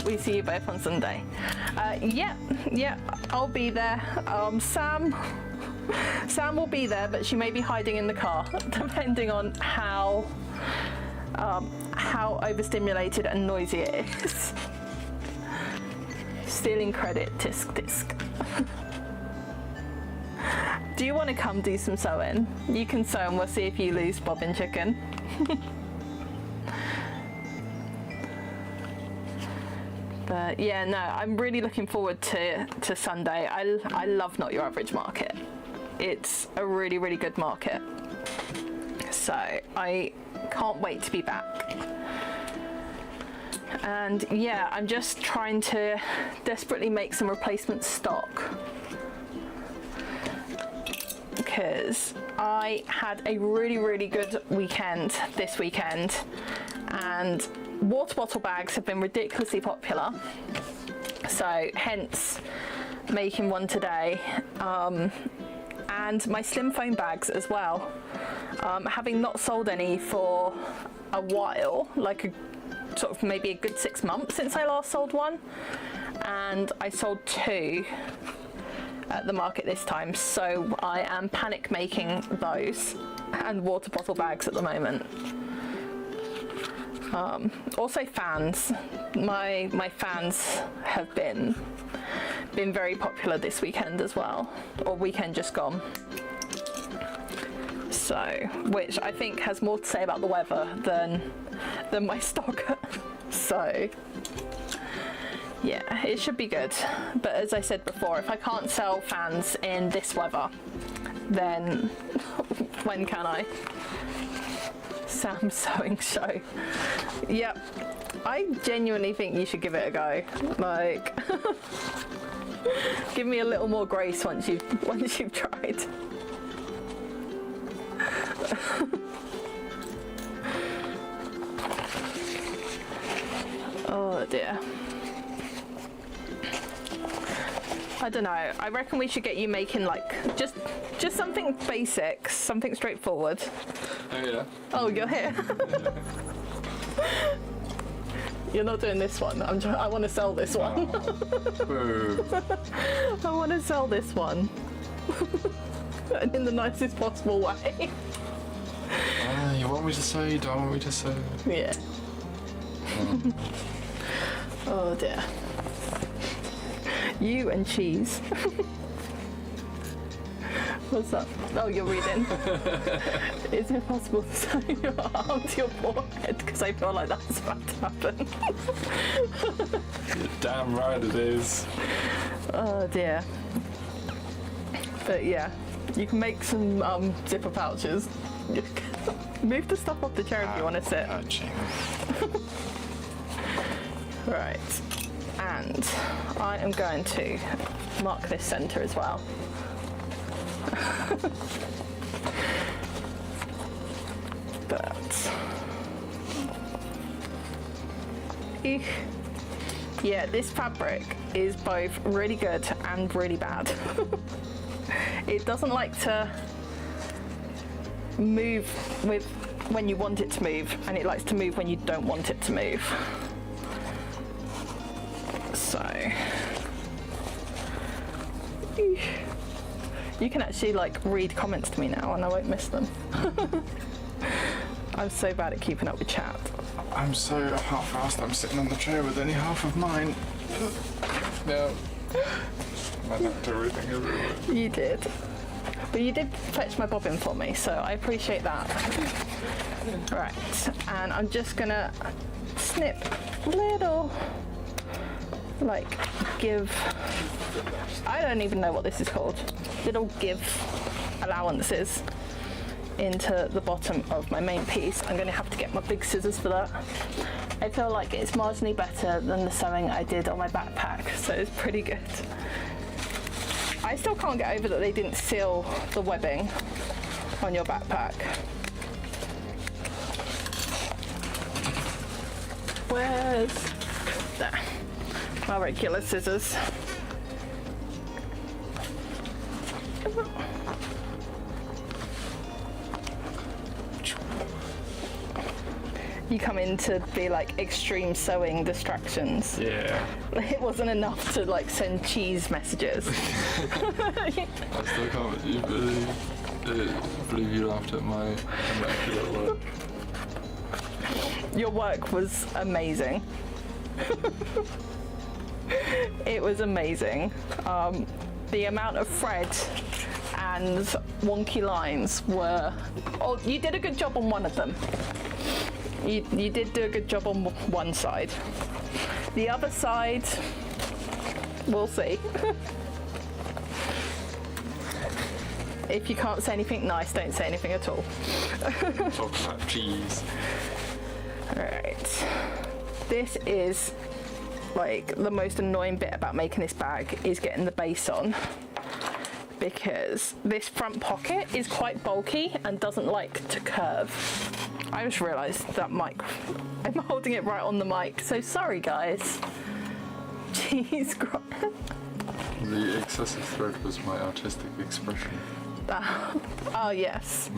We see you both on Sunday. Yeah, I'll be there. Sam will be there, but she may be hiding in the car, depending on how overstimulated and noisy it is. Stealing credit, tisk. Do you want to come do some sewing? You can sew and we'll see if you lose bobbin chicken. But yeah, no, I'm really looking forward to Sunday. I love Not Your Average Market. It's a really, really good market. So I can't wait to be back. And yeah, I'm just trying to desperately make some replacement stock, because I had a really, really good weekend this weekend, and water bottle bags have been ridiculously popular. So hence making one today. And my slim foam bags as well. Having not sold any for a while, like maybe a good 6 months since I last sold one, and I sold 2 at the market this time, so I am panic making those and water bottle bags at the moment. Also fans. My fans have been very popular this weekend as well, or weekend just gone. So, which I think has more to say about the weather than my stock. So, yeah, it should be good. But as I said before, if I can't sell fans in this weather, then when can I? Sam's sewing show. Yep, I genuinely think you should give it a go. Like, give me a little more grace once you've tried. Oh dear. I don't know. I reckon we should get you making like just something basic, something straightforward. Oh yeah. Oh, you're here. You're not doing this one. I want to sell this one. Boo. I want to sell this one. In the nicest possible way. You want me to sew? You don't want me to sew? Yeah. Oh dear. You and cheese. What's up? Oh, you're reading. Is it possible to sew your arm to your forehead? Because I feel like that's about to happen. You're damn right it is. Oh dear. But yeah, you can make some zipper pouches. Move the stuff off the chair if you want to sit. Patching. Right, and I am going to mark this centre as well. But yeah, this fabric is both really good and really bad. It doesn't like to move with when you want it to move, and it likes to move when you don't want it to move. So you can actually like read comments to me now and I won't miss them. I'm so bad at keeping up with chat. I'm so half-assed, I'm sitting on the chair with only half of mine. No. I knocked everything everywhere. You did. But you did fetch my bobbin for me, so I appreciate that. Right, and I'm just gonna snip little, like, give, I don't even know what this is called, little give allowances into the bottom of my main piece. I'm gonna have to get my big scissors for that. I feel like it's marginally better than the sewing I did on my backpack, so it's pretty good. I still can't get over that they didn't seal the webbing on your backpack. Where's there? My regular scissors. You come in to be like extreme sewing distractions. Yeah. It wasn't enough to like send cheese messages. I still can't believe you laughed at my immaculate work. Your work was amazing. It was amazing. The amount of thread and wonky lines were... Oh, you did a good job on one of them. You did do a good job on one side. The other side, we'll see. If you can't say anything nice, don't say anything at all. Talk about cheese. Alright. This is like the most annoying bit about making this bag is getting the base on, because this front pocket is quite bulky and doesn't like to curve. I just realised that mic, I'm holding it right on the mic, so sorry guys. Jeez, The excessive thread was my artistic expression. Oh yes.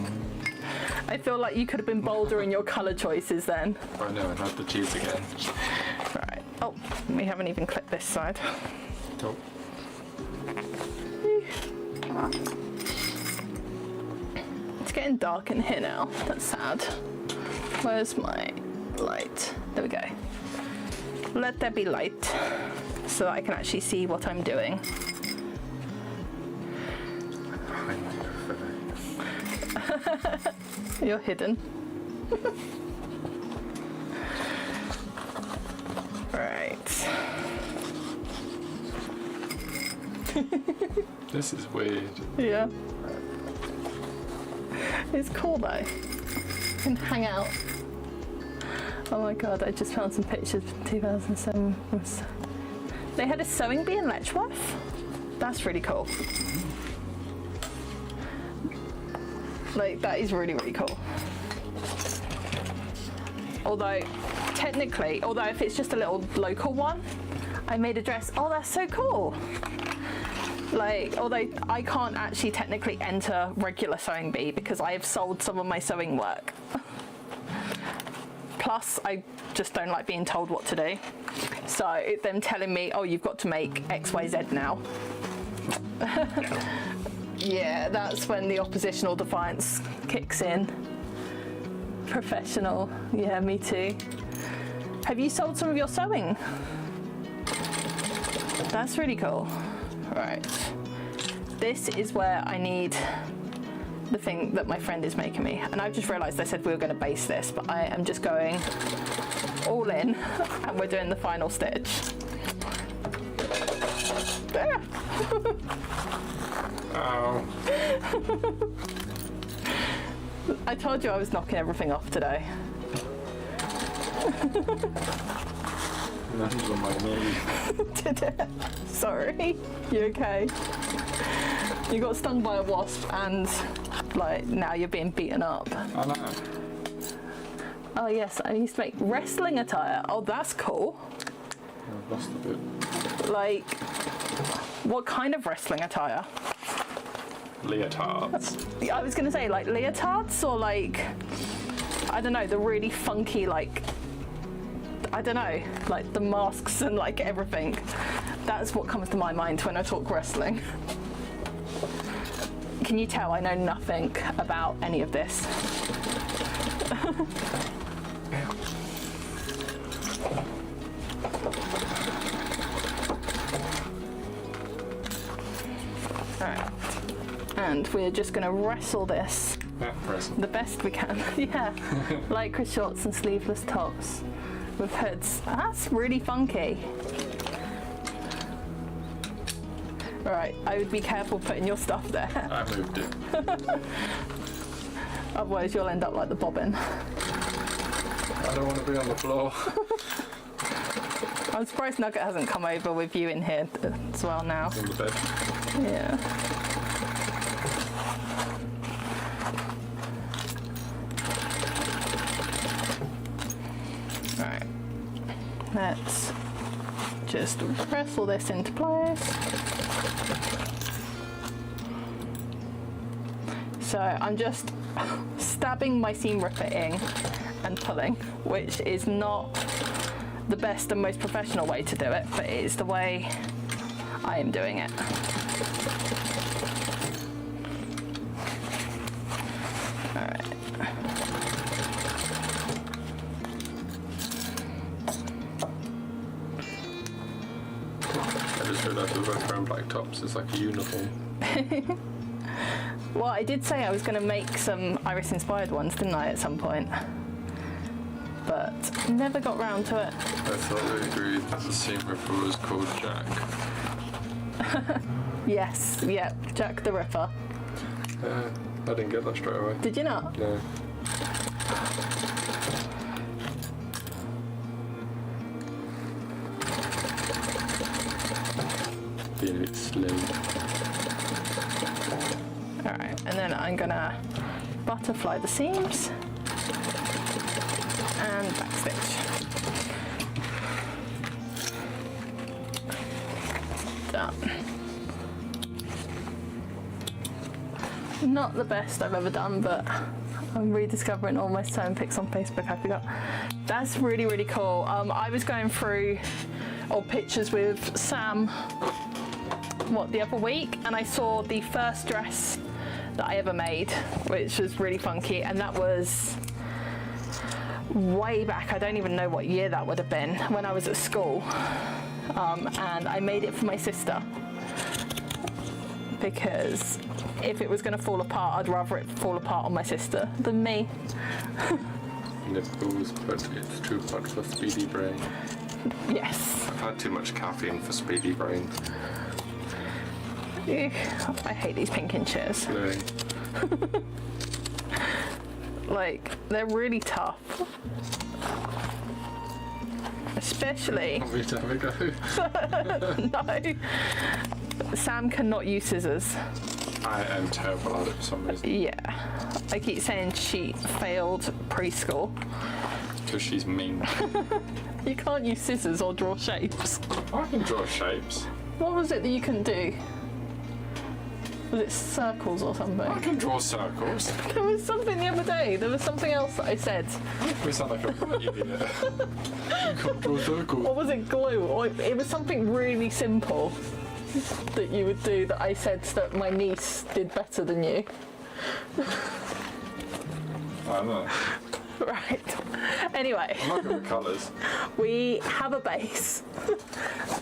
I feel like you could have been bolder in your colour choices then. I know, and had the cheese again. Right. Oh, we haven't even clipped this side. Nope. It's getting dark in here now. That's sad. Where's my light? There we go. Let there be light so that I can actually see what I'm doing. You're hidden. Right. This is weird. Yeah. It's cool though. You can hang out. Oh my god, I just found some pictures from 2007. They had a sewing bee in Letchworth? That's really cool. Like, that is really, really cool. Although, technically, if it's just a little local one, I made a dress. Oh, that's so cool. Like, although I can't actually technically enter regular sewing bee because I have sold some of my sewing work. Plus, I just don't like being told what to do. So, them telling me, oh, you've got to make X, Y, Z now. Yeah, that's when the oppositional defiance kicks in. Professional. Yeah, me too. Have you sold some of your sewing? That's really cool. Right. This is where I need the thing that my friend is making me. And I've just realised I said we were going to base this, but I am just going all in and we're doing the final stitch. There. Ow. I told you I was knocking everything off today. Lands on my knee. Did it? Sorry. You okay? You got stung by a wasp and like now you're being beaten up. I know. Oh yes, I used to make wrestling attire. Oh, that's cool. I've lost a bit. Like, what kind of wrestling attire? leotards. I was gonna say like leotards or like, I don't know, the really funky like, I don't know, like the masks and like everything. That's what comes to my mind when I talk wrestling. Can you tell I know nothing about any of this? Alright. And we're just gonna wrestle this the best we can. Yeah. Lycra shorts and sleeveless tops with hoods. That's really funky. Alright, I would be careful putting your stuff there. I moved it. Otherwise you'll end up like the bobbin. I don't want to be on the floor. I'm surprised Nugget hasn't come over with you in here as well now. On the bed. Yeah. Alright. Let's just wrestle this into place. So I'm just stabbing my seam ripper in and pulling, which is not the best and most professional way to do it, but it is the way I am doing it. Alright. I just realised the red, brown, black tops is like a uniform. Well, I did say I was going to make some Iris-inspired ones, didn't I, at some point? But never got round to it. I thought we agreed that the seam ripper was called Jack. Yes, yeah, Jack the Ripper. I didn't get that straight away. Did you not? No. Being a bit slow. Alright, and then I'm gonna butterfly the seams and backstitch. Done. Not the best I've ever done, but I'm rediscovering all my sewing pics on Facebook. I forgot. That's really, really cool. I was going through old pictures with Sam, the other week, and I saw the first dress that I ever made, which was really funky, and that was way back. I don't even know what year that would have been, when I was at school, and I made it for my sister because if it was going to fall apart, I'd rather it fall apart on my sister than me. Nipples, but it's too much for speedy brain. Yes. I've had too much caffeine for speedy brain. Ew, I hate these pinking chairs. No. Like, they're really tough. Especially... Want me to have a go? No. Sam cannot use scissors. I am terrible at it for some reason. Yeah. I keep saying she failed preschool. Because she's mean. You can't use scissors or draw shapes. I can draw shapes. What was it that you couldn't do? Was it circles or something? I can draw circles. There was something the other day. There was something else that I said. We sound like a idiot. You can't draw circles. Or was it glue? Or it was something really simple that you would do that I said that my niece did better than you. I don't know. Right. Anyway. I'm not good with colours. We have a base.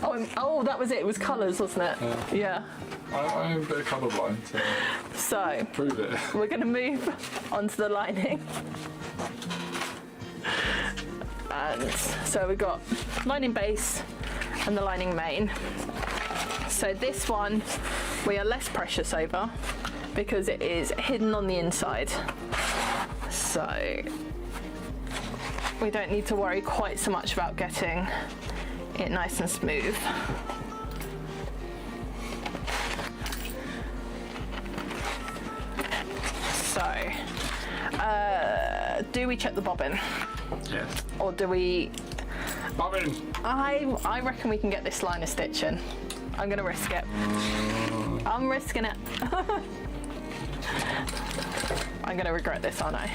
Oh, that was it. It was colours, wasn't it? Yeah. I'm a bit colourblind, So prove it. we're going to move onto the lining. And so we've got lining base and the lining main. So this one we are less precious over because it is hidden on the inside. So we don't need to worry quite so much about getting it nice and smooth. So, do we check the bobbin? Yeah. Or do we... Bobbin! I reckon we can get this line of stitch in. I'm gonna risk it. I'm risking it. I'm going to regret this, aren't I?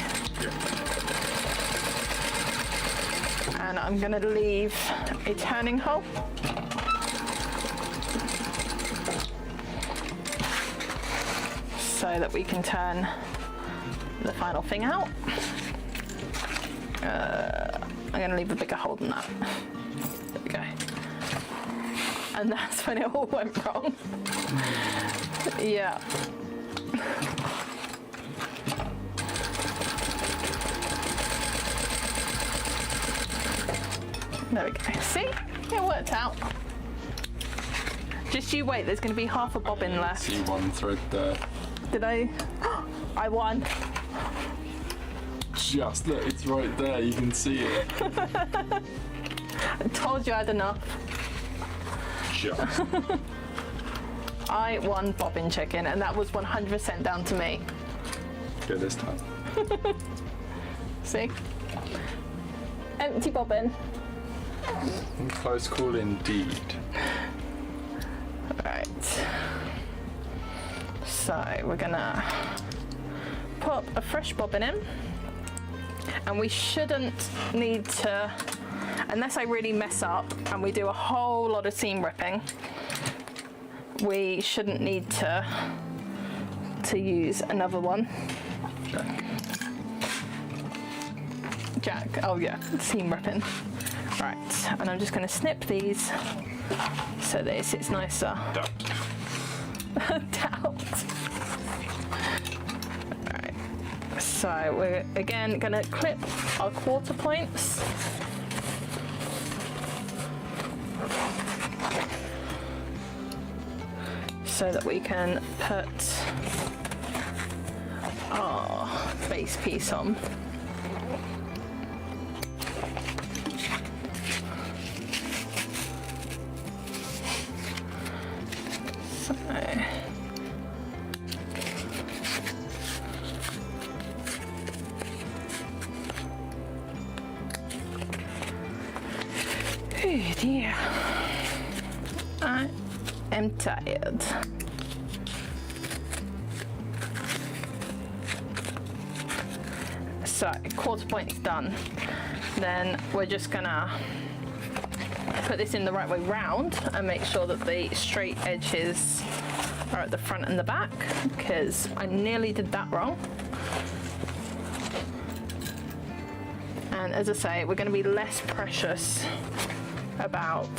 And I'm going to leave a turning hole. So that we can turn the final thing out. I'm going to leave a bigger hole than that. There we go. And that's when it all went wrong. Yeah. There we go. See? It worked out. Just you wait, there's going to be half a bobbin left. See one thread there. Did I? I won. Just look, it's right there, you can see it. I told you I had enough. Just. I won bobbin chicken, and that was 100% down to me. Go this time. See? Empty bobbin. Close call indeed. Right. So we're gonna pop a fresh bobbin in, and we shouldn't need to, unless I really mess up and we do a whole lot of seam ripping, we shouldn't need to use another one. Jack, oh yeah, seam ripping. Right, and I'm just going to snip these so that it sits nicer. Doubt. Right, so we're again going to clip our quarter points. So that we can put our base piece on. So. Oh dear. I am tired. So, quarter point's done. Then we're just gonna put this in the right way round and make sure that the straight edges are at the front and the back, because I nearly did that wrong. And as I say, we're going to be less precious about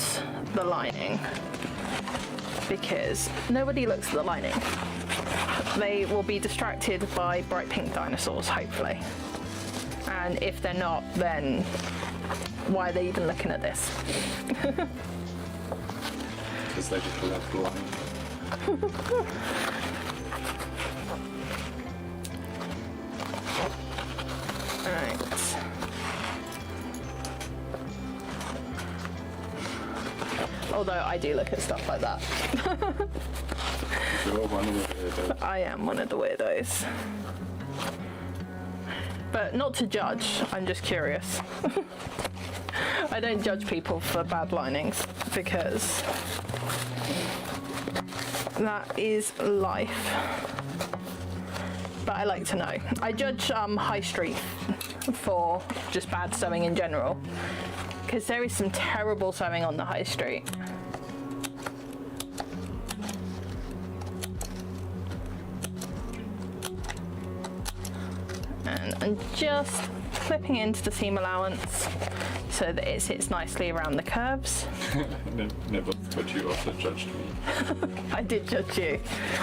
the lining because nobody looks at the lining. They will be distracted by bright pink dinosaurs, hopefully. And if they're not, then why are they even looking at this? Because they just love blind. Right. Although I do look at stuff like that. You're one of the weirdos. I am one of the weirdos. But not to judge, I'm just curious. I don't judge people for bad linings because that is life. But I like to know. I judge High Street for just bad sewing in general because there is some terrible sewing on the High Street. And I'm just clipping into the seam allowance so that it sits nicely around the curves. Never, but you also judged me. I did judge you.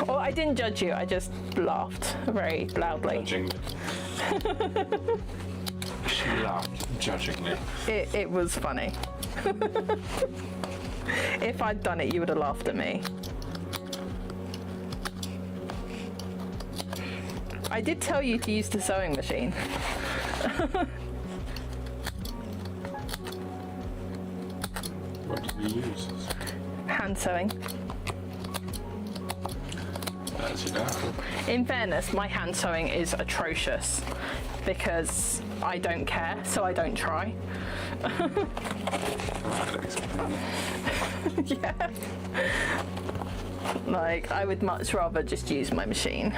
Well, I didn't judge you, I just laughed very loudly. Judgingly. She laughed judgingly. It was funny. If I'd done it, you would have laughed at me. I did tell you to use the sewing machine. What did you use? Hand sewing. As you know. In fairness, my hand sewing is atrocious because I don't care, so I don't try. Yeah. Like, I would much rather just use my machine.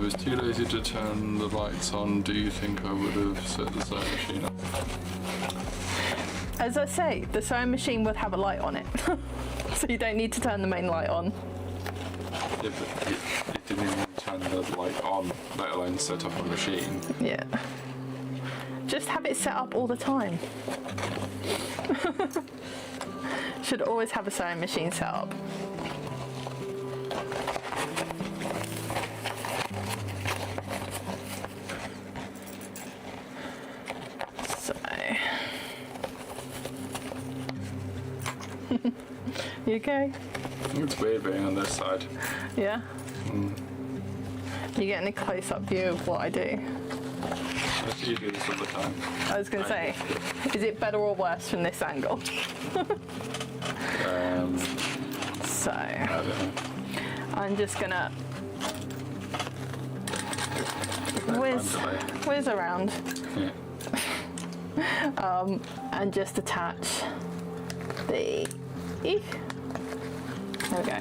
was too lazy to turn the lights on, do you think I would have set the sewing machine up? As I say, the sewing machine would have a light on it. So you don't need to turn the main light on. Yeah, but it didn't even turn the light on, let alone set up a machine. Yeah. Just have it set up all the time. Should always have a sewing machine set up. So. You okay? It's weird being on this side. Yeah? You getting a close-up view of what I do? You do this all the time. I was going to say, is it better or worse from this angle? So, I don't know. I'm just going to whiz around Yeah. and just attach the... There we go.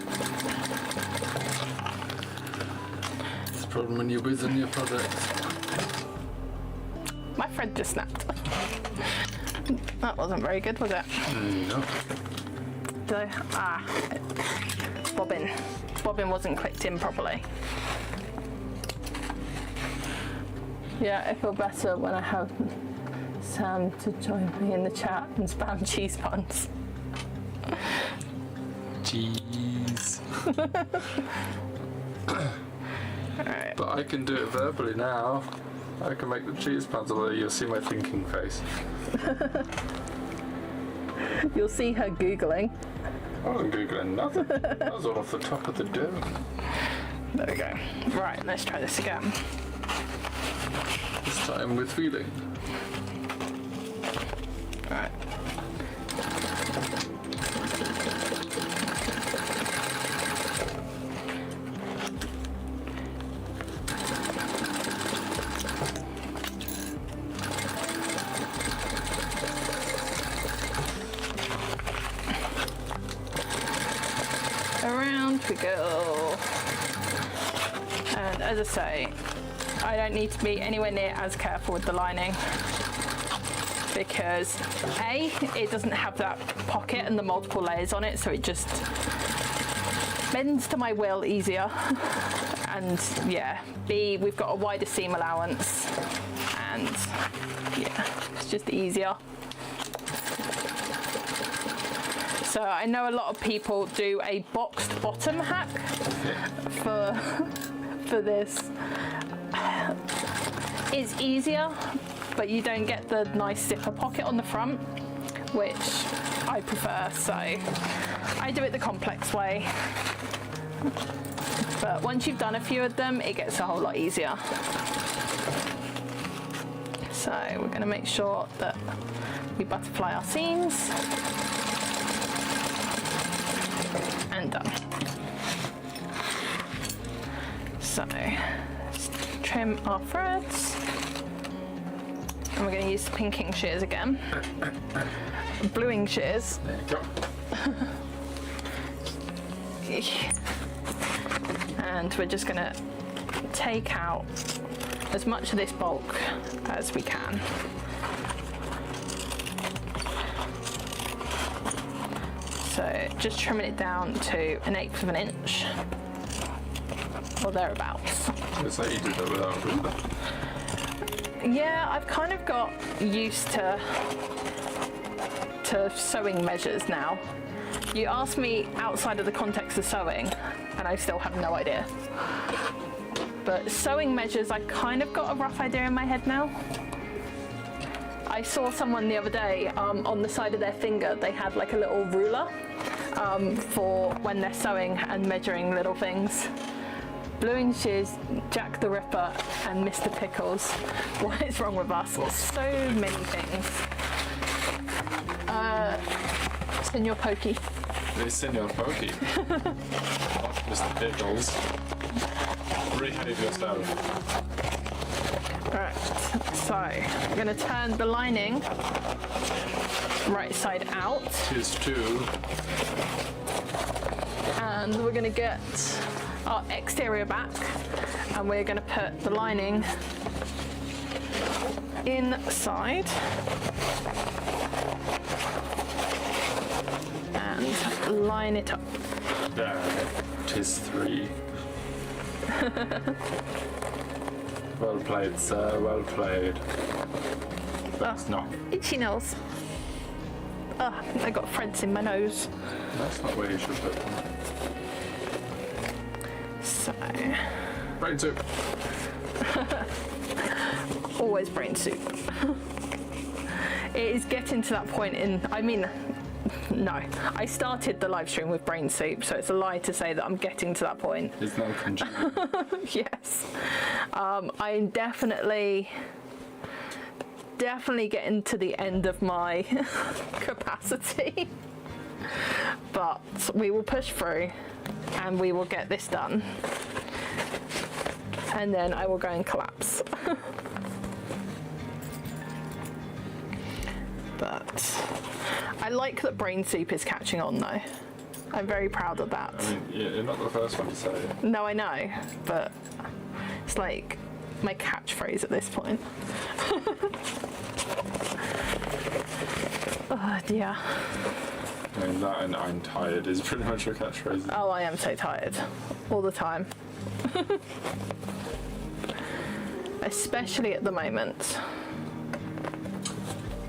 It's a problem when you're whizzing your products. My thread just snapped. That wasn't very good, was it? No. Did I? Ah, bobbin. Bobbin wasn't clicked in properly. Yeah, I feel better when I have Sam to join me in the chat and spam cheese puns. Jeez. Alright. But I can do it verbally now. I can make the cheese puns, although you'll see my thinking face. You'll see her Googling. I wasn't Googling nothing. That was all off the top of the dome. There we go. Right, let's try this again. This time with feeling. Alright. Around we go. And as I say, I don't need to be anywhere near as careful with the lining because A, it doesn't have that pocket and the multiple layers on it, so it just bends to my will easier. And yeah, B, we've got a wider seam allowance and yeah, it's just easier. So I know a lot of people do a boxed bottom hack for this. It's easier, but you don't get the nice zipper pocket on the front, which I prefer, so I do it the complex way. But once you've done a few of them, it gets a whole lot easier. So we're going to make sure that we butterfly our seams. And done. So let's trim our threads. And we're going to use the pinking shears again. Bluing shears. There you go. And we're just going to take out as much of this bulk as we can. So just trimming it down to 1/8 of an inch or thereabouts. It's like you did that without a ruler. Yeah, I've kind of got used to sewing measures now. You ask me outside of the context of sewing and I still have no idea. But sewing measures, I kind of got a rough idea in my head now. I saw someone the other day on the side of their finger, they had like a little ruler for when they're sewing and measuring little things. Bluing shears, Jack the Ripper, and Mr. Pickles. What is wrong with us? So many things. Senor Pokey. They Senor Pokey. Mr. Pickles. Behave yourself. Alright, so I'm going to turn the lining right side out. Tis two. And we're going to get our exterior back and we're going to put the lining inside and line it up. Yeah, 'tis 3. Well played, sir, well played. That's not. Itchy nose. I got threads in my nose. That's not where you should put them. So, Brain soup. always brain soup. It is getting to that point no, I started the live stream with brain soup, so it's a lie to say that I'm getting to that point. It's not congenial. Yes. I'm definitely getting to the end of my capacity. But we will push through and we will get this done. And then I will go and collapse. But I like that brain soup is catching on though. I'm very proud of that. I mean, you're not the first one to say it. No, I know, but it's like my catchphrase at this point. Oh dear. I mean, that and I'm tired is pretty much your catchphrase. Oh, I am so tired. All the time. Especially at the moment.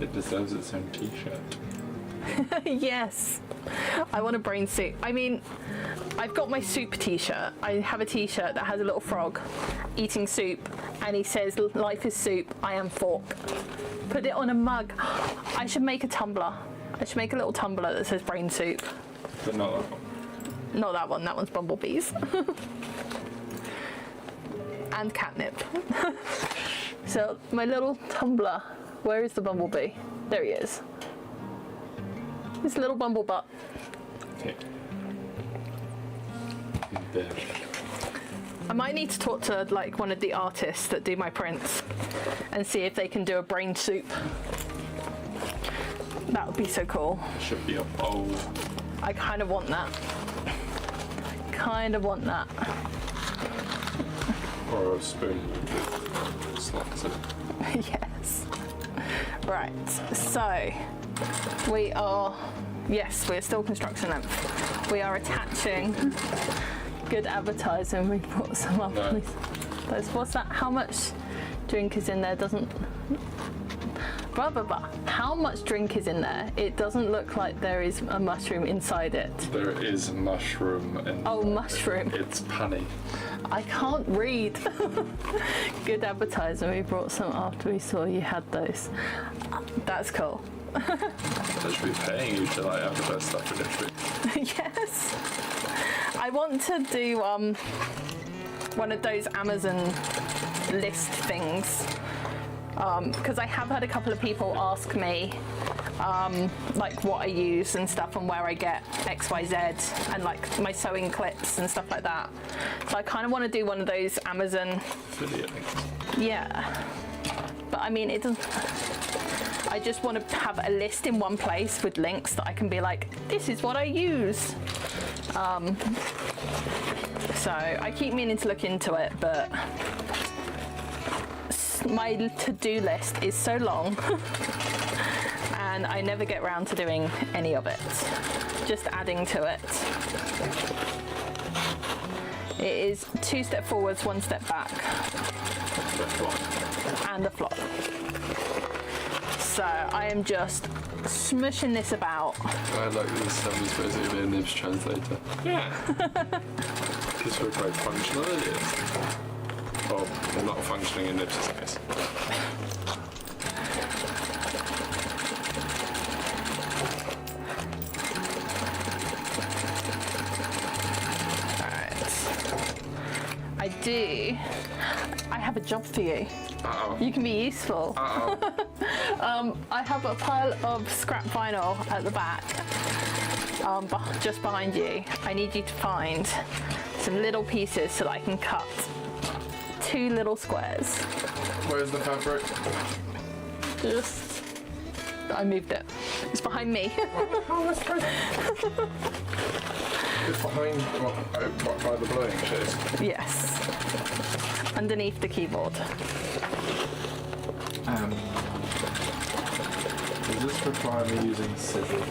It deserves its own t-shirt. Yes. I want a brain soup. I mean, I've got my soup t-shirt. I have a t-shirt that has a little frog eating soup and he says, "Life is soup, I am fork." Put it on a mug. I should make a tumbler. I should make a little tumbler that says brain soup. But not that one. Not that one, that one's bumblebees. And catnip. So my little tumbler, where is the bumblebee? There he is. His little bumble butt. Okay. There. I might need to talk to like one of the artists that do my prints and see if they can do a brain soup. That would be so cool. Should be a bowl. I kind of want that. Kind of want that. Or a spoon with slots in it. Yes. Right, so we're still construction them. We are attaching. Good advertising. We put some up. No. What's that? How much drink is in there? Doesn't. Blah, blah, blah. How much drink is in there? It doesn't look like there is a mushroom inside it. There is mushroom in Oh, mushroom. It's punny. I can't read. Good advertising. We brought some after we saw you had those. That's cool. I should be paying you to like advertise stuff for next week. Yes. I want to do one of those Amazon list things. Because I have had a couple of people ask me like what I use and stuff and where I get XYZ and like my sewing clips and stuff like that. So I kind of want to do one of those Amazon. Affiliate links. Yeah. But I mean, it doesn't. I just want to have a list in one place with links that I can be like, this is what I use. So I keep meaning to look into it, but my to-do list is so long and I never get around to doing any of it. Just adding to it. It is 2 steps forwards, 1 step back. And a flop. So I am just smushing this about. I like this sounds basically a nibs translator. Yeah. Because we're quite functional idiots. Oh, we're not functioning in nibs' case. I have a job for you. Uh-oh. You can be useful. Uh-oh. I have a pile of scrap vinyl at the back, just behind you. I need you to find some little pieces so that I can cut 2 little squares. Where's the fabric? I moved it. It's behind me. Oh, that's great. It's behind by the blowing shears. Yes. underneath the keyboard. Does this require me using scissors?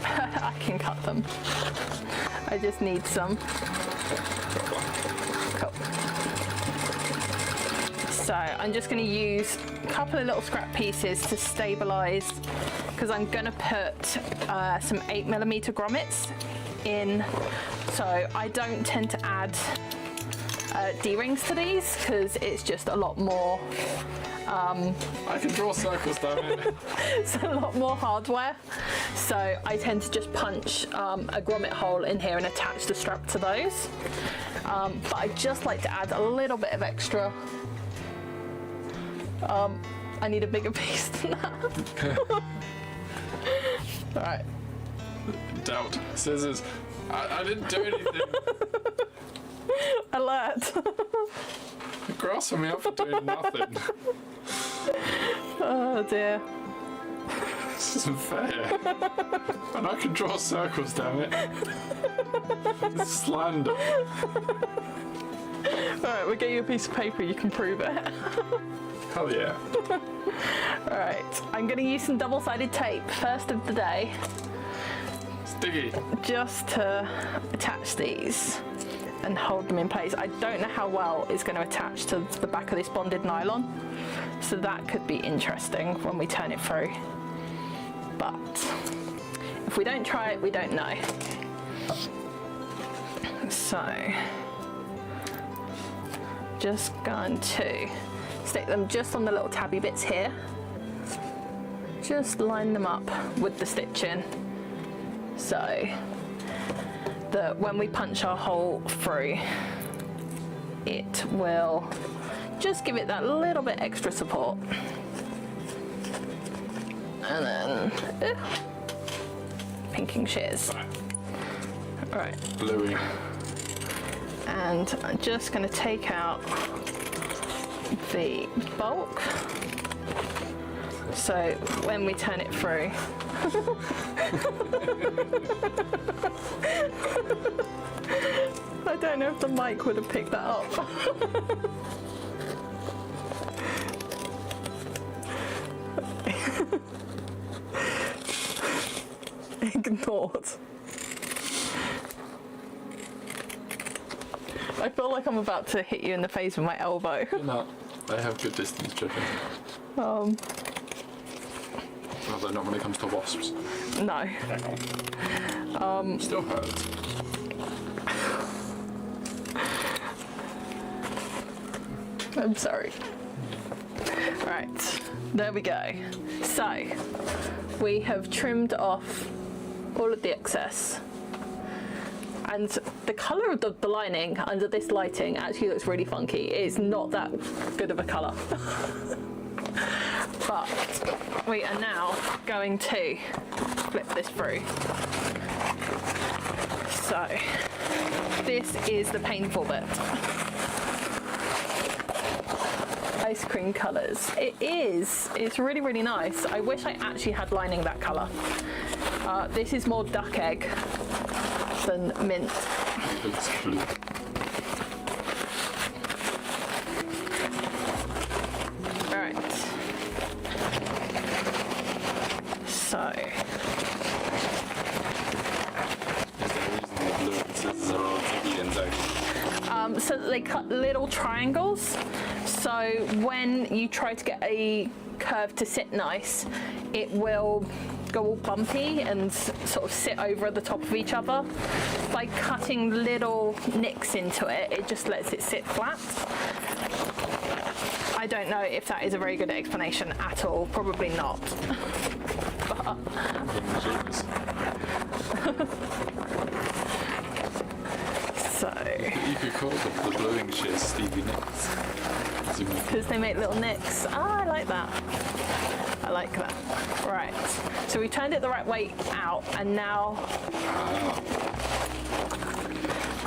I can cut them. I just need some. Cool. So I'm just going to use a couple of little scrap pieces to stabilize, because I'm going to put some 8mm grommets in. So I don't tend to add D-rings to these because it's just a lot more. I can draw circles, damn it. It's a lot more hardware. So I tend to just punch a grommet hole in here and attach the strap to those. But I just like to add a little bit of extra. I need a bigger piece than that. All right. Doubt. Scissors. I didn't do anything. Alert. You're grassing me up for doing nothing. Oh dear. This isn't fair. And I can draw circles, damn it. This is slander. Alright, we'll get you a piece of paper, you can prove it. Hell yeah. Alright, I'm going to use some double-sided tape, first of the day, Sticky. just to attach these and hold them in place. I don't know how well it's going to attach to the back of this bonded nylon, so that could be interesting when we turn it through. But if we don't try it, we don't know. So, just going to stick them just on the little tabby bits here. Just line them up with the stitching, so that when we punch our hole through, it will just give it that little bit extra support. And then pinking shears. All right. Bluey. And I'm just going to take out the bulk, so when we turn it through, I don't know if the mic would have picked that up. Ignored. I feel like I'm about to hit you in the face with my elbow. You're not. I have good distance checking. Although not when it comes to wasps. No. Still hurts. I'm sorry. Right, there we go. So, we have trimmed off all of the excess. And the colour of the lining under this lighting actually looks really funky. It's not that good of a colour. But we are now going to flip this through. So, this is the painful bit. Ice cream colours. It is. It's really, really nice. I wish I actually had lining that colour. This is more duck egg than mint. It's blue. Alright. So. Is there a reason the blue and scissors are all sticky and daggy? So that they cut little triangles. So when you try to get a curve to sit nice, it will go all bumpy and sort of sit over the top of each other. By cutting little nicks into it, it just lets it sit flat. I don't know if that is a very good explanation at all, probably not. But so, You could call the bluing shears Stevie Nicks. because they make little nicks. Ah, I like that. I like that. Right, so we turned it the right way out, and now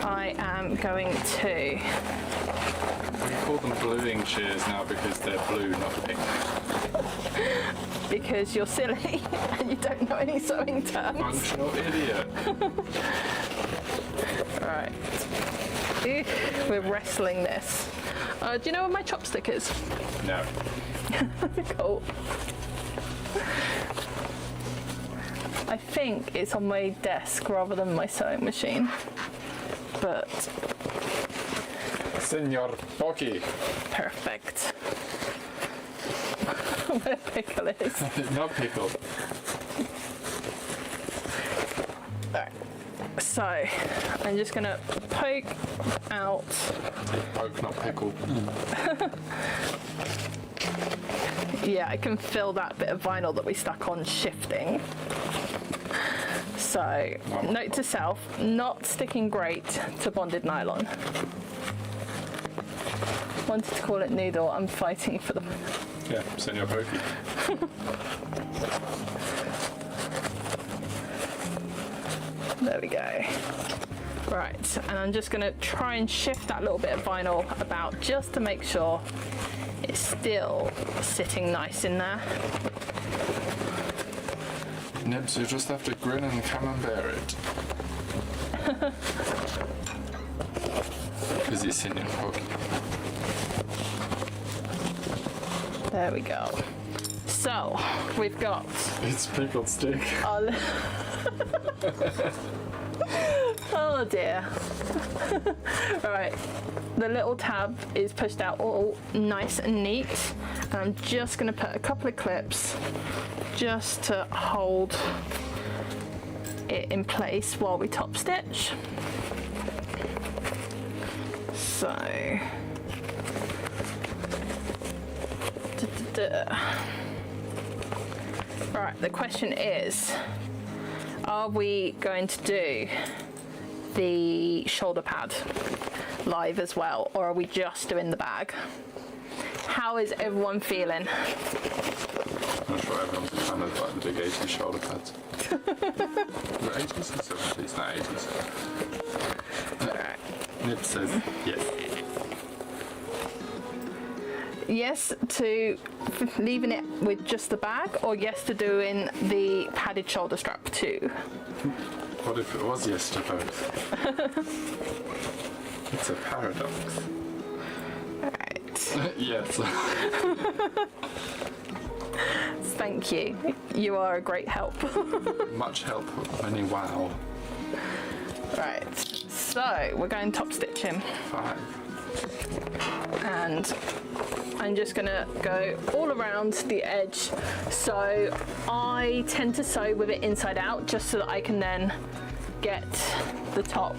I am going to... We call them bluing shears now because they're blue, not pink. Because you're silly and you don't know any sewing terms. Functional idiot. Right. We're wrestling this. Do you know where my chopstick is? No. Cool. I think it's on my desk rather than my sewing machine. But Senor Pocky. perfect. Where pickle is. Not pickle. Alright. So I'm just gonna poke out. Poke, not pickle. Yeah, I can feel that bit of vinyl that we stuck on shifting. So, note to self, not sticking great to bonded nylon. Wanted to call it noodle, I'm fighting for the... Yeah, Senor Pokey. There we go. Right, and I'm just gonna try and shift that little bit of vinyl about just to make sure it's still sitting nice in there. Nibs, you just have to grin and camembert it. Because it's Senor Pokey. There we go. So, we've got It's pickled stick. our... Oh dear. Right, the little tab is pushed out all nice and neat. And I'm just gonna put a couple of clips just to hold it in place while we top stitch. So, right, the question is, are we going to do the shoulder pad live as well, or are we just doing the bag? How is everyone feeling? I'm sure everyone's a fan of like the big 80s shoulder pads. The 80s and 70s, not 80s. Alright. Nib says yes. Yes to leaving it with just the bag, or yes to doing the padded shoulder strap too? What if it was yes to both? It's a paradox. Alright. Yes. Thank you. You are a great help. Much help, many wow. Right. So we're going top stitching. 5. And I'm just gonna go all around the edge. So I tend to sew with it inside out just so that I can then get the top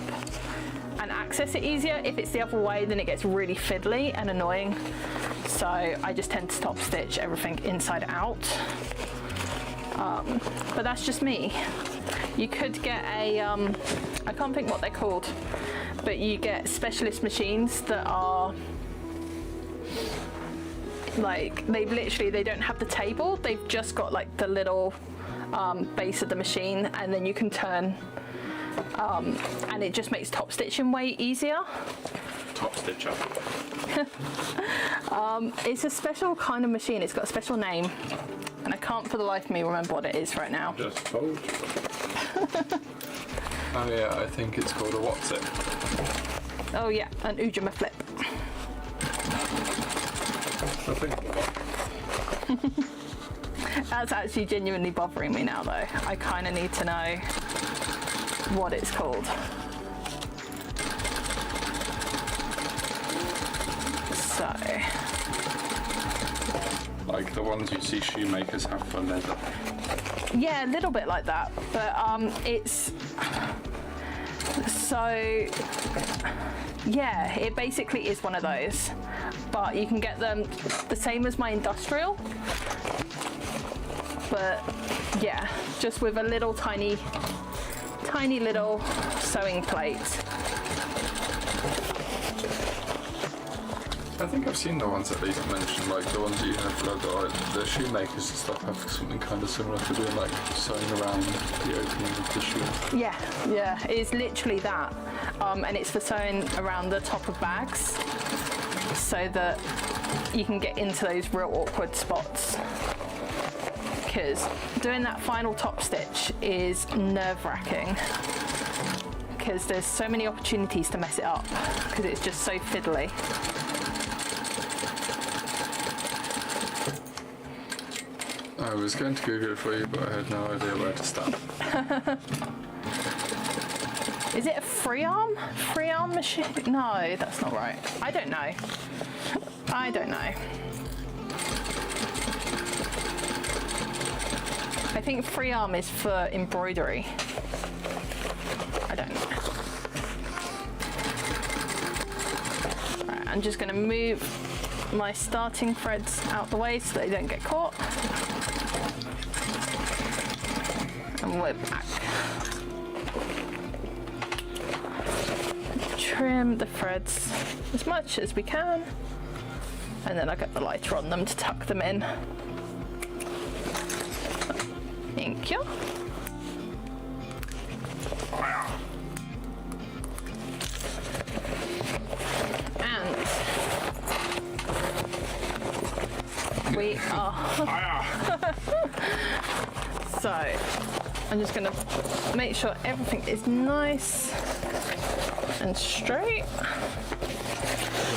and access it easier. If it's the other way, then it gets really fiddly and annoying. So I just tend to top stitch everything inside out. But that's just me. You could get a, I can't think what they're called, but you get specialist machines that are like, they don't have the table, they've just got like the little base of the machine, and then you can turn, and it just makes top stitching way easier. Top stitcher. It's a special kind of machine, it's got a special name, and I can't for the life of me remember what it is right now. Just told. Oh yeah, I think it's called a what's it? Oh yeah, an Ujima flip. I think. That's actually genuinely bothering me now though. I kind of need to know what it's called. So. Like the ones you see shoemakers have for leather. Yeah, a little bit like that, but it's so, yeah, it basically is one of those, but you can get them the same as my industrial, but yeah, just with a little tiny little sewing plate. I think I've seen the ones that Lisa mentioned, like the ones that you have for like the shoemakers and stuff have something kind of similar to doing, like sewing around the opening of the shoe. Yeah, it's literally that, and it's for sewing around the top of bags so that you can get into those real awkward spots, because doing that final top stitch is nerve-wracking, because there's so many opportunities to mess it up because it's just so fiddly. I was going to Google it for you, but I had no idea where to start. Is it a free arm? Free arm machine? No, that's not right. I don't know. I don't know. I think free arm is for embroidery. I don't know. Right, I'm just going to move my starting threads out the way so they don't get caught. And we're back. Trim the threads as much as we can, and then I got the lighter on them to tuck them in. Thank you. And we are so I'm just going to make sure everything is nice and straight.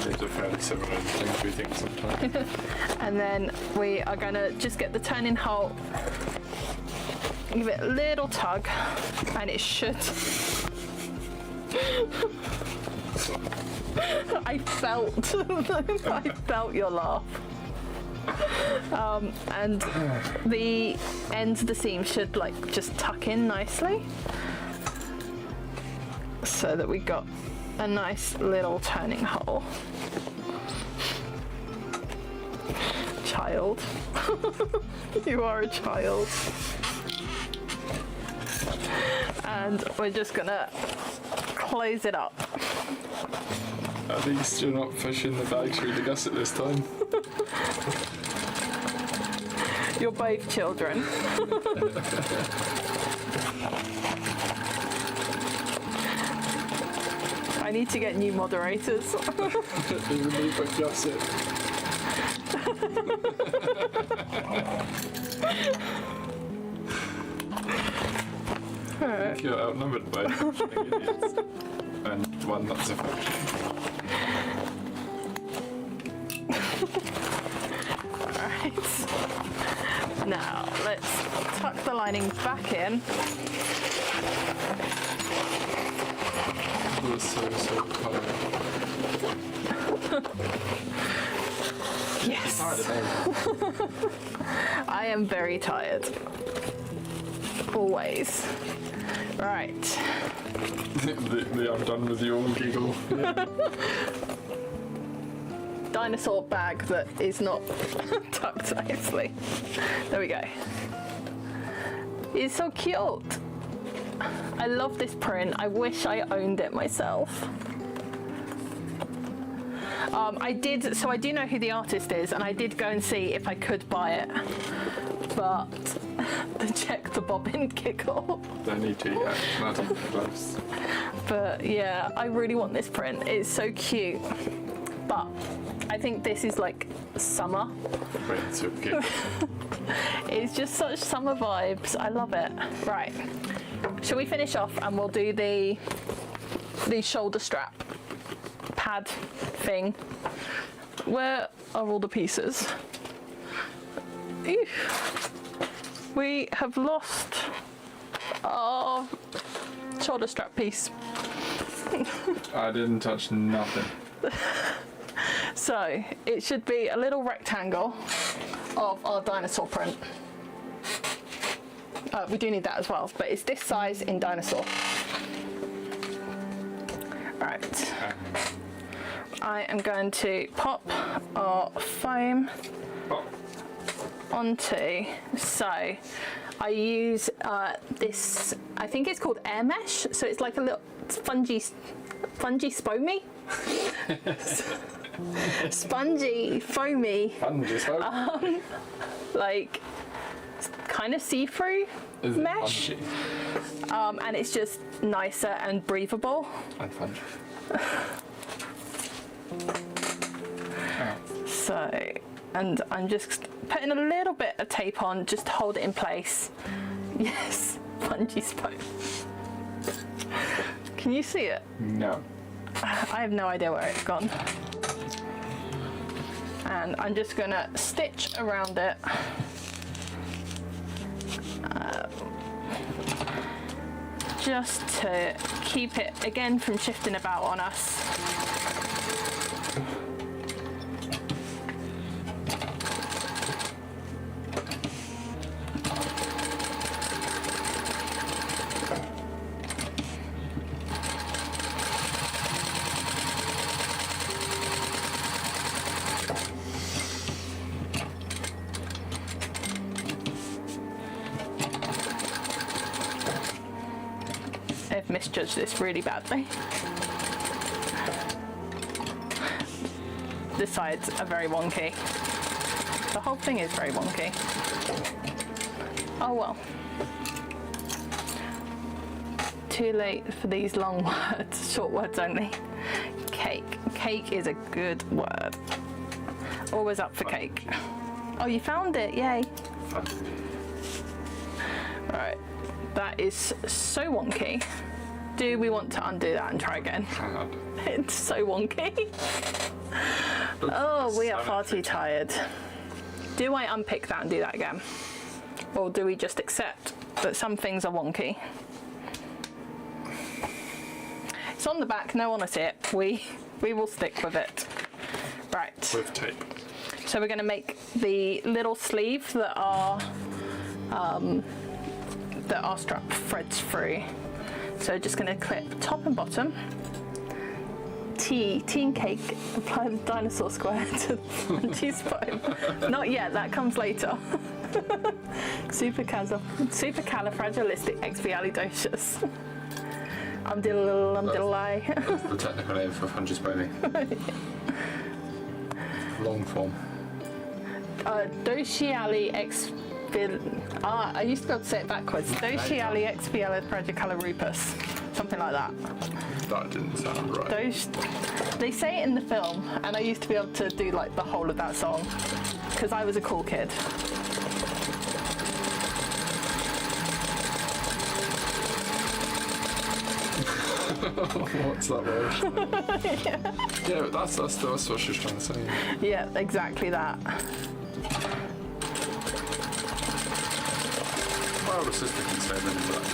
These are fairly similar things we think sometimes. And then we are going to just get the turning hole, give it a little tug, and it should. I felt your laugh. And the ends of the seam should like just tuck in nicely, so that we got a nice little turning hole. Child. You are a child. And we're just gonna close it up. At least you're not pushing the bag through the gusset this time. You're both children. I need to get new moderators. Even leave a gusset. I think you're outnumbered by functioning idiots. And one that's a function. Alright. Now, let's tuck the lining back in. It was so tired. Yes. I am very tired. Always. Right. the I'm done with you all giggle. Yeah. Dinosaur bag that is not tucked nicely. There we go. It's so cute. I love this print. I wish I owned it myself. I do know who the artist is, and I did go and see if I could buy it, but the check the bobbin giggle. They need to, yeah. Not even close. But yeah, I really want this print. It's so cute. But I think this is like summer. Wait, it's so cute. It's just such summer vibes. I love it. Right. Shall we finish off and we'll do the shoulder strap pad thing? Where are all the pieces? Ew. We have lost our shoulder strap piece. I didn't touch nothing. So it should be a little rectangle of our dinosaur print. We do need that as well, but it's this size in dinosaur. Right. I am going to pop our foam onto, so I use this, I think it's called air mesh, so it's like a little fungy spomy. Spongy, foamy, like kind of see-through mesh, and it's just nicer and breathable. And fungy. So, and I'm just putting a little bit of tape on just to hold it in place. Yes, fungy spoon. Can you see it? No. I have no idea where it's gone. And I'm just gonna stitch around it. Just to keep it, again, from shifting about on us. I've misjudged this really badly. The sides are very wonky. The whole thing is very wonky. Oh well. Too late for these long words, short words only. Cake. Cake is a good word. Always up for cake. Oh, you found it, yay. Right, that is so wonky. Do we want to undo that and try again? Hang on. It's so wonky. Oh, we are far too tired. Do I unpick that and do that again? Or do we just accept that some things are wonky? It's on the back, no one will see it. We will stick with it. Right. With tape. So we're going to make the little sleeve that our strap threads through. So just going to clip top and bottom. Tea and cake. Apply the dinosaur square to the front spine. Not yet. That comes later. Supercalifragilisticexpialidocious. I'm diddle-I. That's the technical name for fungusbony. Long form. I used to be able to say it backwards. Docialiexpialifragicalarupus. Something like that. That didn't sound right. They say it in the film, and I used to be able to do like the whole of that song because I was a cool kid. What's that word? Yeah, but that's what she's trying to say. Yeah, exactly that. My older sister can say many of that.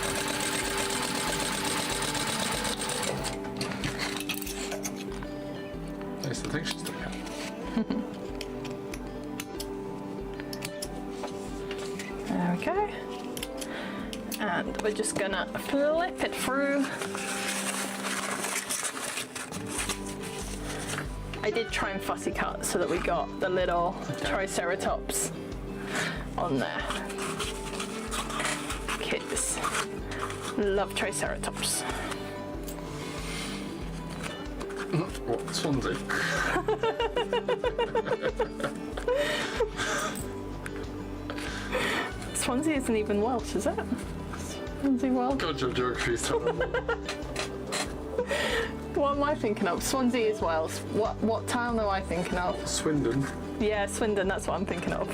I used to think she's doing it. There we go. And we're just gonna flip it through. I did try and fussy cut so that we got the little triceratops on there. Kids love triceratops. What, Swansea? Swansea isn't even Welsh, is it? Swansea Welsh? God, your geography's terrible. What am I thinking of? Swansea is Wales. What town am I thinking of? Swindon. Yeah, Swindon, that's what I'm thinking of.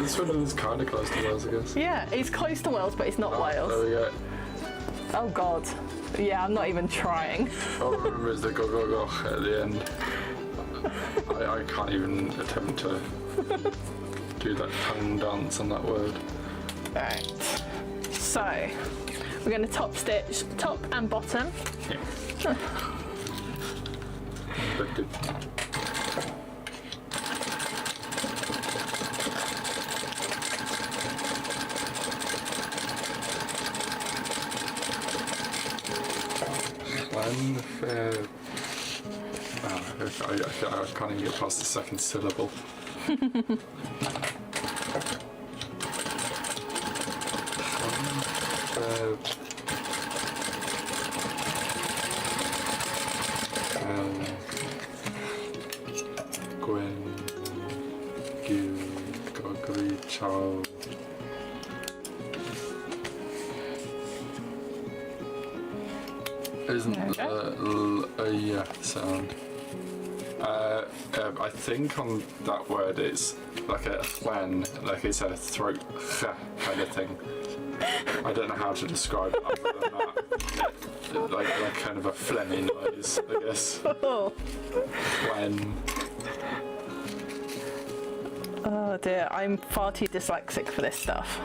Swindon is kind of close to Wales, I guess. Yeah, it's close to Wales, but it's not Wales. There we go. Oh God. Yeah, I'm not even trying. All I remember is the go at the end. I can't even attempt to do that tongue dance on that word. Right. So, we're going to top stitch top and bottom. Yeah. But good. I can't even get past the second syllable. Gwen, Gil, Gogri, Chow. Isn't the yeah sound? I think on that word it's like a when, like it's a throat kind of thing. I don't know how to describe it other than that. Like kind of a phlegmy noise, I guess. When. Oh dear, I'm far too dyslexic for this stuff.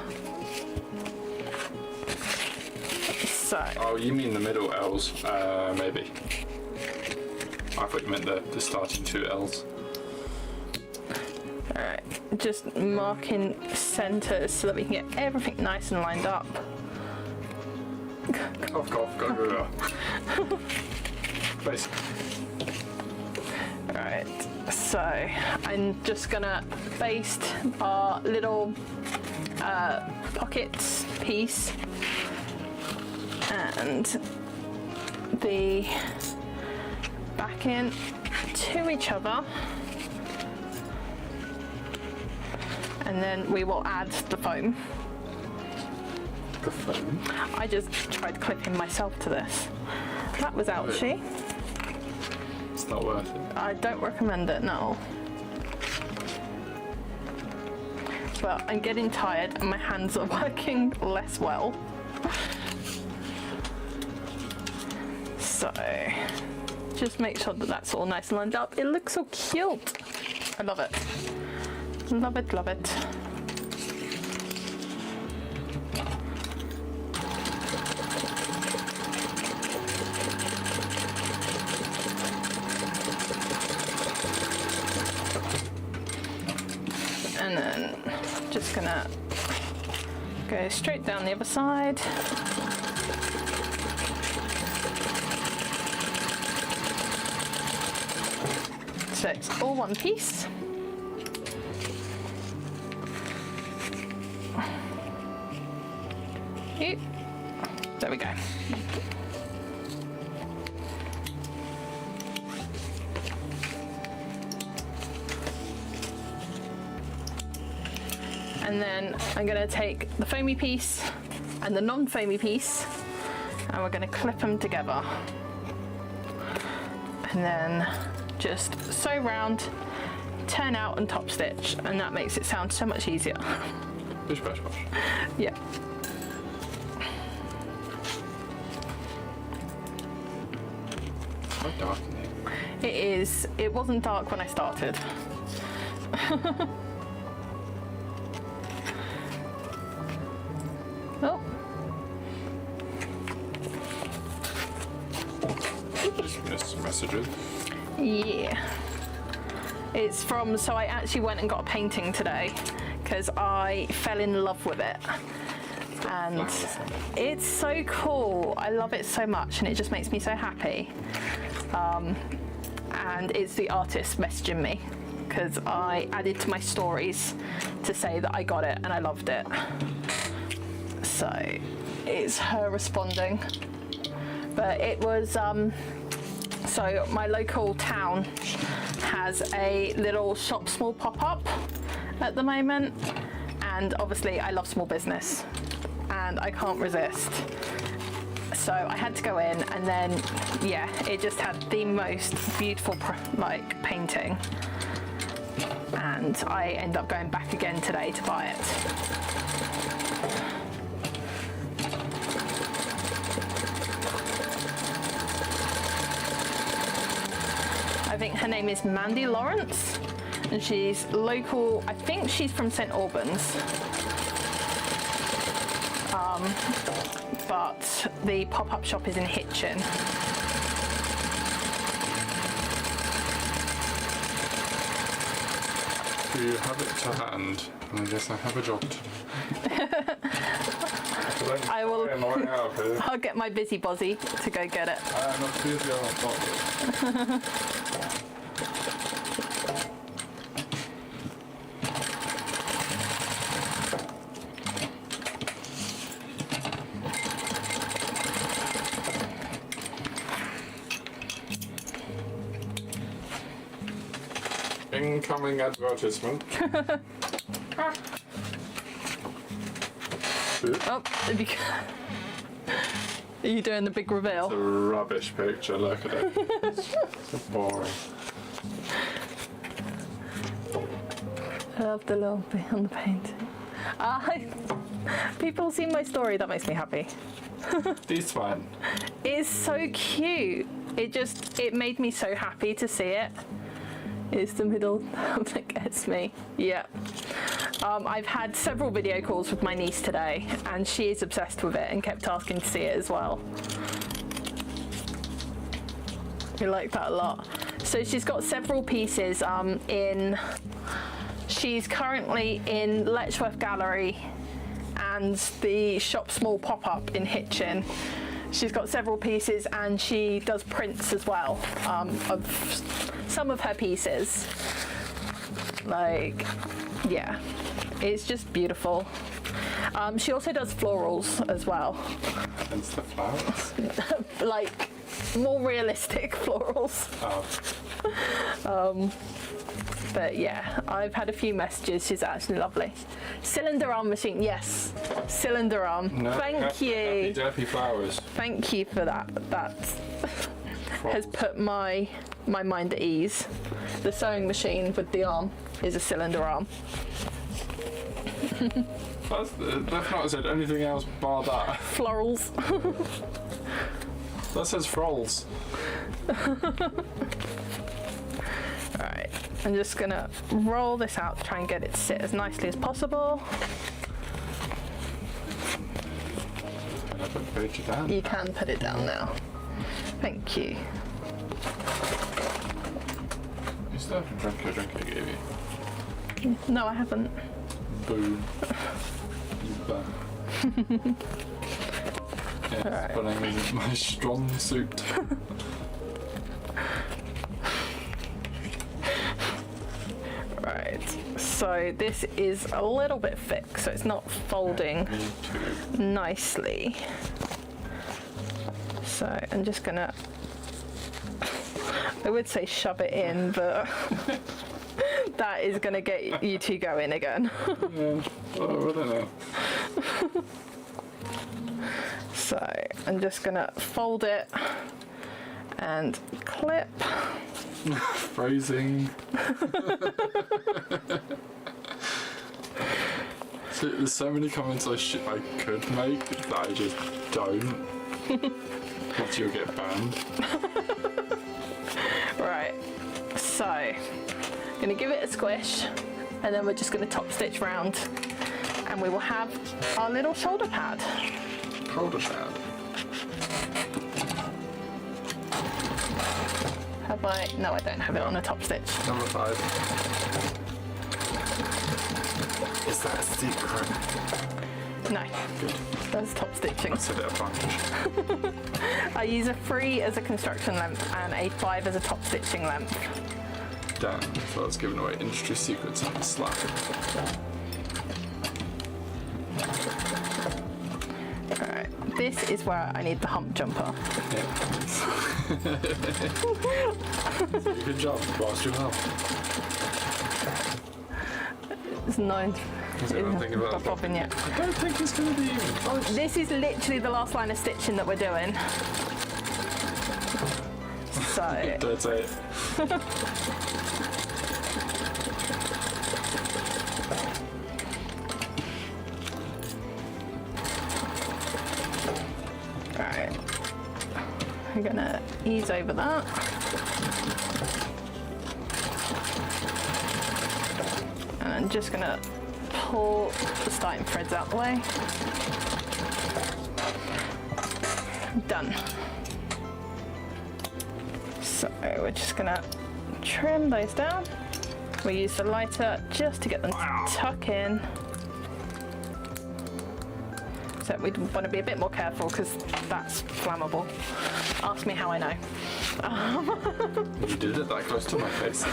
So. Oh, you mean the middle L's? Maybe. I thought you meant the starting two L's. Alright, just marking centres so that we can get everything nice and lined up. Cough, go. Place. Alright, so I'm just gonna baste our little pockets piece and the back in to each other, and then we will add the foam. The foam? I just tried clipping myself to this. That was ouchy. It's not worth it. I don't recommend it, no. But I'm getting tired and my hands are working less well. So, just make sure that that's all nice and lined up. It looks so cute. I love it. Love it, love it. And then just gonna go straight down the other side. So it's all one piece. There we go. And then I'm going to take the foamy piece and the non-foamy piece and we're going to clip them together. And then just sew round, turn out and top stitch, and that makes it sound so much easier. Bish bash bosh. Yeah. Quite dark in here. It is. It wasn't dark when I started. Oh. Just missed some messages. Yeah. It's from, so I actually went and got a painting today because I fell in love with it. And it's so cool. I love it so much and it just makes me so happy. And it's the artist messaging me because I added to my stories to say that I got it and I loved it. So it's her responding. But it was, so my local town has a little shop small pop-up at the moment, and obviously I love small business and I can't resist. So I had to go in, and then yeah, it just had the most beautiful like painting, and I end up going back again today to buy it. I think her name is Mandy Lawrence, and she's local. I think she's from St Albans, but the pop-up shop is in Hitchin. Do you have it to hand? I guess I have a job to do. I will. I'll get my busy buzzy to go get it. I'm not busy, I've got it. Incoming advertisement. Oh, are you doing the big reveal? It's a rubbish picture, look at it. It's so boring. love the little bit on the painting. People see my story, that makes me happy. This one. It's so cute. It made me so happy to see it. It's the middle that gets me. Yeah. I've had several video calls with my niece today, and she is obsessed with it and kept asking to see it as well. We like that a lot. So she's got several pieces she's currently in Letchworth Gallery and the Shop Small pop-up in Hitchin. She's got several pieces, and she does prints as well of some of her pieces. Like, yeah, it's just beautiful. She also does florals as well. And the flowers? Like, more realistic florals. Oh. But yeah, I've had a few messages. She's actually lovely. Cylinder arm machine, yes. Cylinder arm. No, Thank you. Happy Derpy flowers. Thank you for that. That has put my mind at ease. The sewing machine with the arm is a cylinder arm. They've not said anything else bar that. Florals. That says frolls. Alright, I'm just gonna roll this out to try and get it to sit as nicely as possible. Can I put the picture down? You can put it down now. Thank you. You still haven't drunk your drink I gave you. No, I haven't. Boom. You bum. Yeah, Alright. spelling is my strong suit. Right, so this is a little bit thick, so it's not folding Me too. nicely. So I'm just gonna, I would say shove it in, but that is gonna get you two going again. Yeah. Oh, I don't know. So I'm just gonna fold it and clip. Phrasing. So, there's so many comments I could make that I just don't. Once you'll get banned. Right, so I'm gonna give it a squish, and then we're just gonna top stitch round, and we will have our little shoulder pad. Shoulder pad. Have I? No, I don't have it on a top stitch. Number 5. Is that a secret? No, Good. that's top stitching. I said it a bunch. I use a 3 as a construction length and a 5 as a top stitching length. Damn, so I was giving away industry secrets on the Slack. Alright, this is where I need the hump jumper. Yeah. Good job, whilst you help. It's 9. Was it not thinking about Not popping yet. I don't think it's going to be even close. This is literally the last line of stitching that we're doing. So, Don't say it. alright. I'm gonna ease over that. And I'm just gonna pull the starting threads out the way. Done. So we're just gonna trim those down. We use the lighter just to get them to tuck in. So we want to be a bit more careful because that's flammable. Ask me how I know. You did it that close to my face.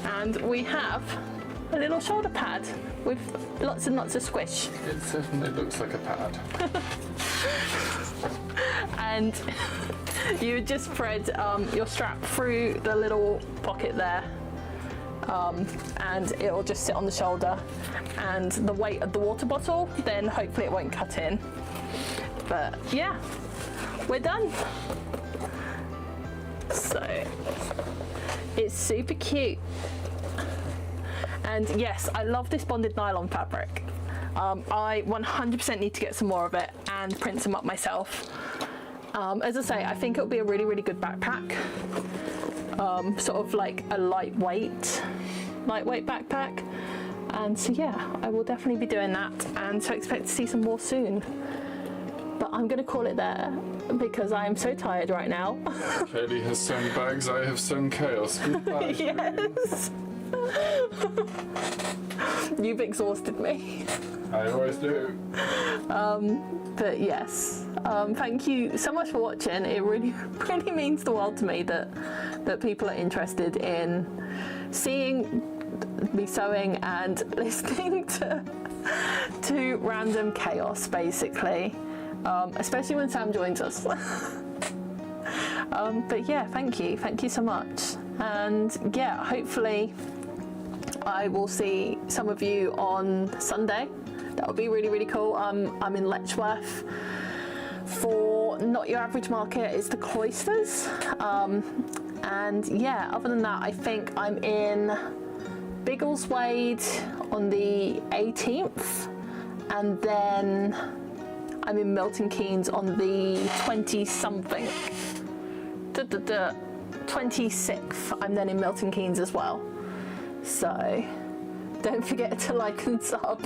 And we have a little shoulder pad with lots and lots of squish. It certainly looks like a pad. And you just thread your strap through the little pocket there, and it'll just sit on the shoulder, and the weight of the water bottle, then hopefully it won't cut in. But yeah, we're done. So it's super cute. And yes, I love this bonded nylon fabric. I 100% need to get some more of it and print some up myself. As I say, I think it'll be a really, really good backpack. Sort of like a lightweight backpack. And so yeah, I will definitely be doing that, and so expect to see some more soon. But I'm gonna call it there because I am so tired right now. Kaylee has sewn bags, I have sewn chaos. Goodbye. Yes. You've exhausted me. I always do. But yes, thank you so much for watching. It really, really means the world to me that people are interested in seeing me sewing and listening to random chaos, basically. Especially when Sam joins us. But yeah, thank you so much. And yeah, hopefully I will see some of you on Sunday. That would be really, really cool. I'm in Letchworth for Not Your Average Market. It's the Cloisters. And yeah, other than that, I think I'm in Biggleswade on the 18th, and then I'm in Milton Keynes on the 20-something. 26th, I'm then in Milton Keynes as well. So don't forget to like and sub.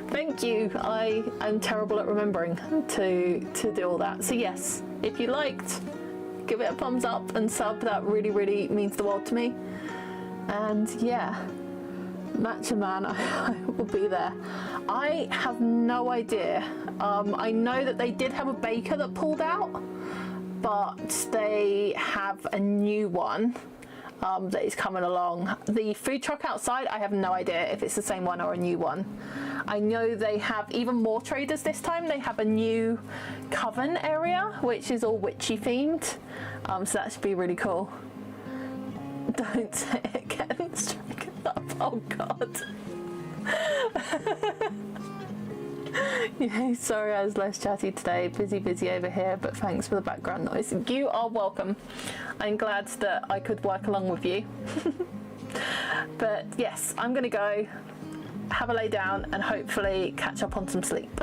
Thank you. I'm terrible at remembering to do all that. So yes, if you liked, give it a thumbs up and sub. That really, really means the world to me. And yeah, Matcha Man, I will be there. I have no idea. I know that they did have a baker that pulled out, but they have a new one that is coming along. The food truck outside, I have no idea if it's the same one or a new one. I know they have even more traders this time. They have a new coven area, which is all witchy themed. So that should be really cool. Don't say it again. Strike it up. Oh God. Yeah, sorry I was less chatty today. Busy over here, but thanks for the background noise. You are welcome. I'm glad that I could work along with you. But yes, I'm gonna go have a lay down and hopefully catch up on some sleep.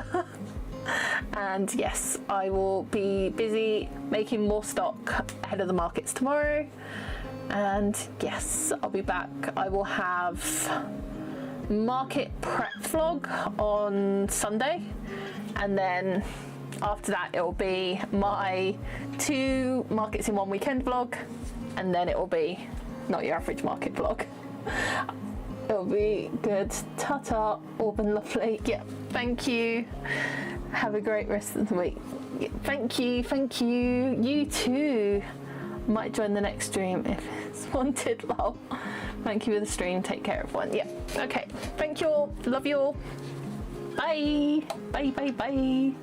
And yes, I will be busy making more stock ahead of the markets tomorrow. And yes, I'll be back. I will have market prep vlog on Sunday, and then after that it will be my 2 markets in 1 weekend vlog, and then it will be Not Your Average Market vlog. It'll be good. Ta-ta, all been lovely. Yeah, thank you. Have a great rest of the week. Yeah, thank you. You too. Might join the next stream if it's wanted. Lol. Thank you for the stream. Take care, everyone. Yeah. Okay. Thank you all. Love you all. Bye. Bye.